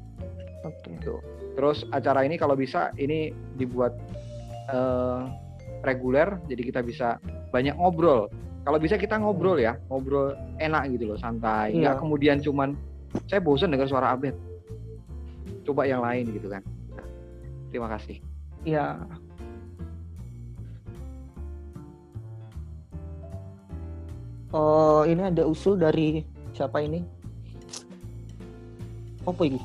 Oke. Gitu. Terus acara ini kalau bisa ini dibuat reguler, jadi kita bisa banyak ngobrol. Kalau bisa kita ngobrol ya, ngobrol enak gitu loh, santai. Nggak kemudian cuman saya bosan dengar suara Abed. Coba yang lain gitu kan. Terima kasih. Ya. Oh, ini ada usul dari siapa ini? Apa ini?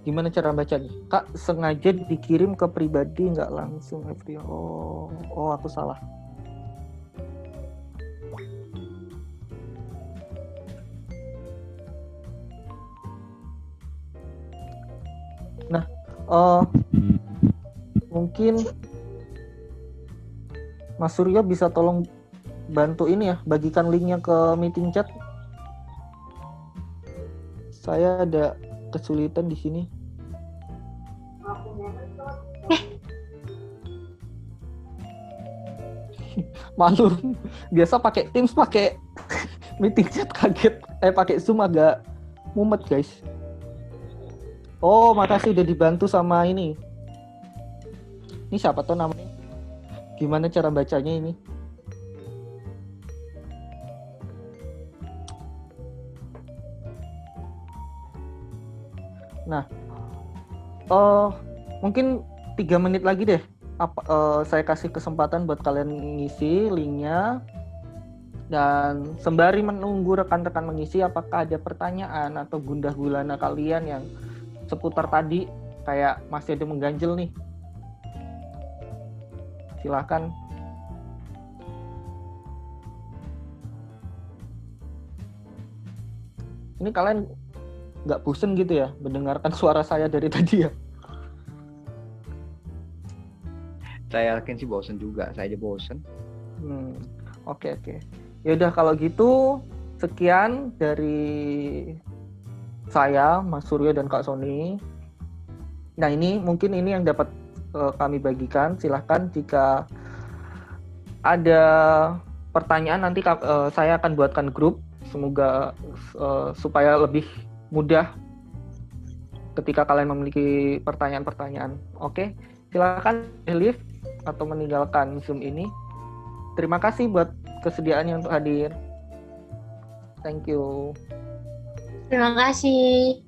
Gimana cara bacanya? Kak, sengaja dikirim ke pribadi nggak langsung every. Oh, aku salah. Nah, mungkin Mas Suryo bisa tolong bantu ini ya, bagikan linknya ke meeting chat. Saya ada kesulitan di sini. Malu. Biasa pakai Teams, pakai meeting chat kaget. Pakai Zoom agak mumet, guys. Oh, makasih udah dibantu sama ini. Ini siapa tuh namanya? Gimana cara bacanya ini? Nah, mungkin 3 menit lagi deh. Saya kasih kesempatan buat kalian ngisi linknya. Dan sembari menunggu rekan-rekan mengisi, apakah ada pertanyaan atau gundah gulana kalian yang seputar tadi kayak masih ada mengganjel nih? Silakan. Ini kalian nggak bosen gitu ya mendengarkan suara saya dari tadi ya? Saya yakin sih bosen juga, saya aja bosen. Oke. Ya udah kalau gitu sekian dari saya, Mas Suryo dan Kak Sony. Nah ini mungkin ini yang dapat kami bagikan. Silahkan jika ada pertanyaan nanti saya akan buatkan grup. Semoga supaya lebih mudah ketika kalian memiliki pertanyaan-pertanyaan. Oke, silakan leave atau meninggalkan Zoom ini. Terima kasih buat kesediaannya untuk hadir. Thank you. Terima kasih.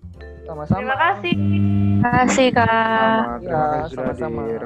Sama-sama. Terima kasih. Terima kasih, Kak. Terima kasih sudah sama-sama. hadir.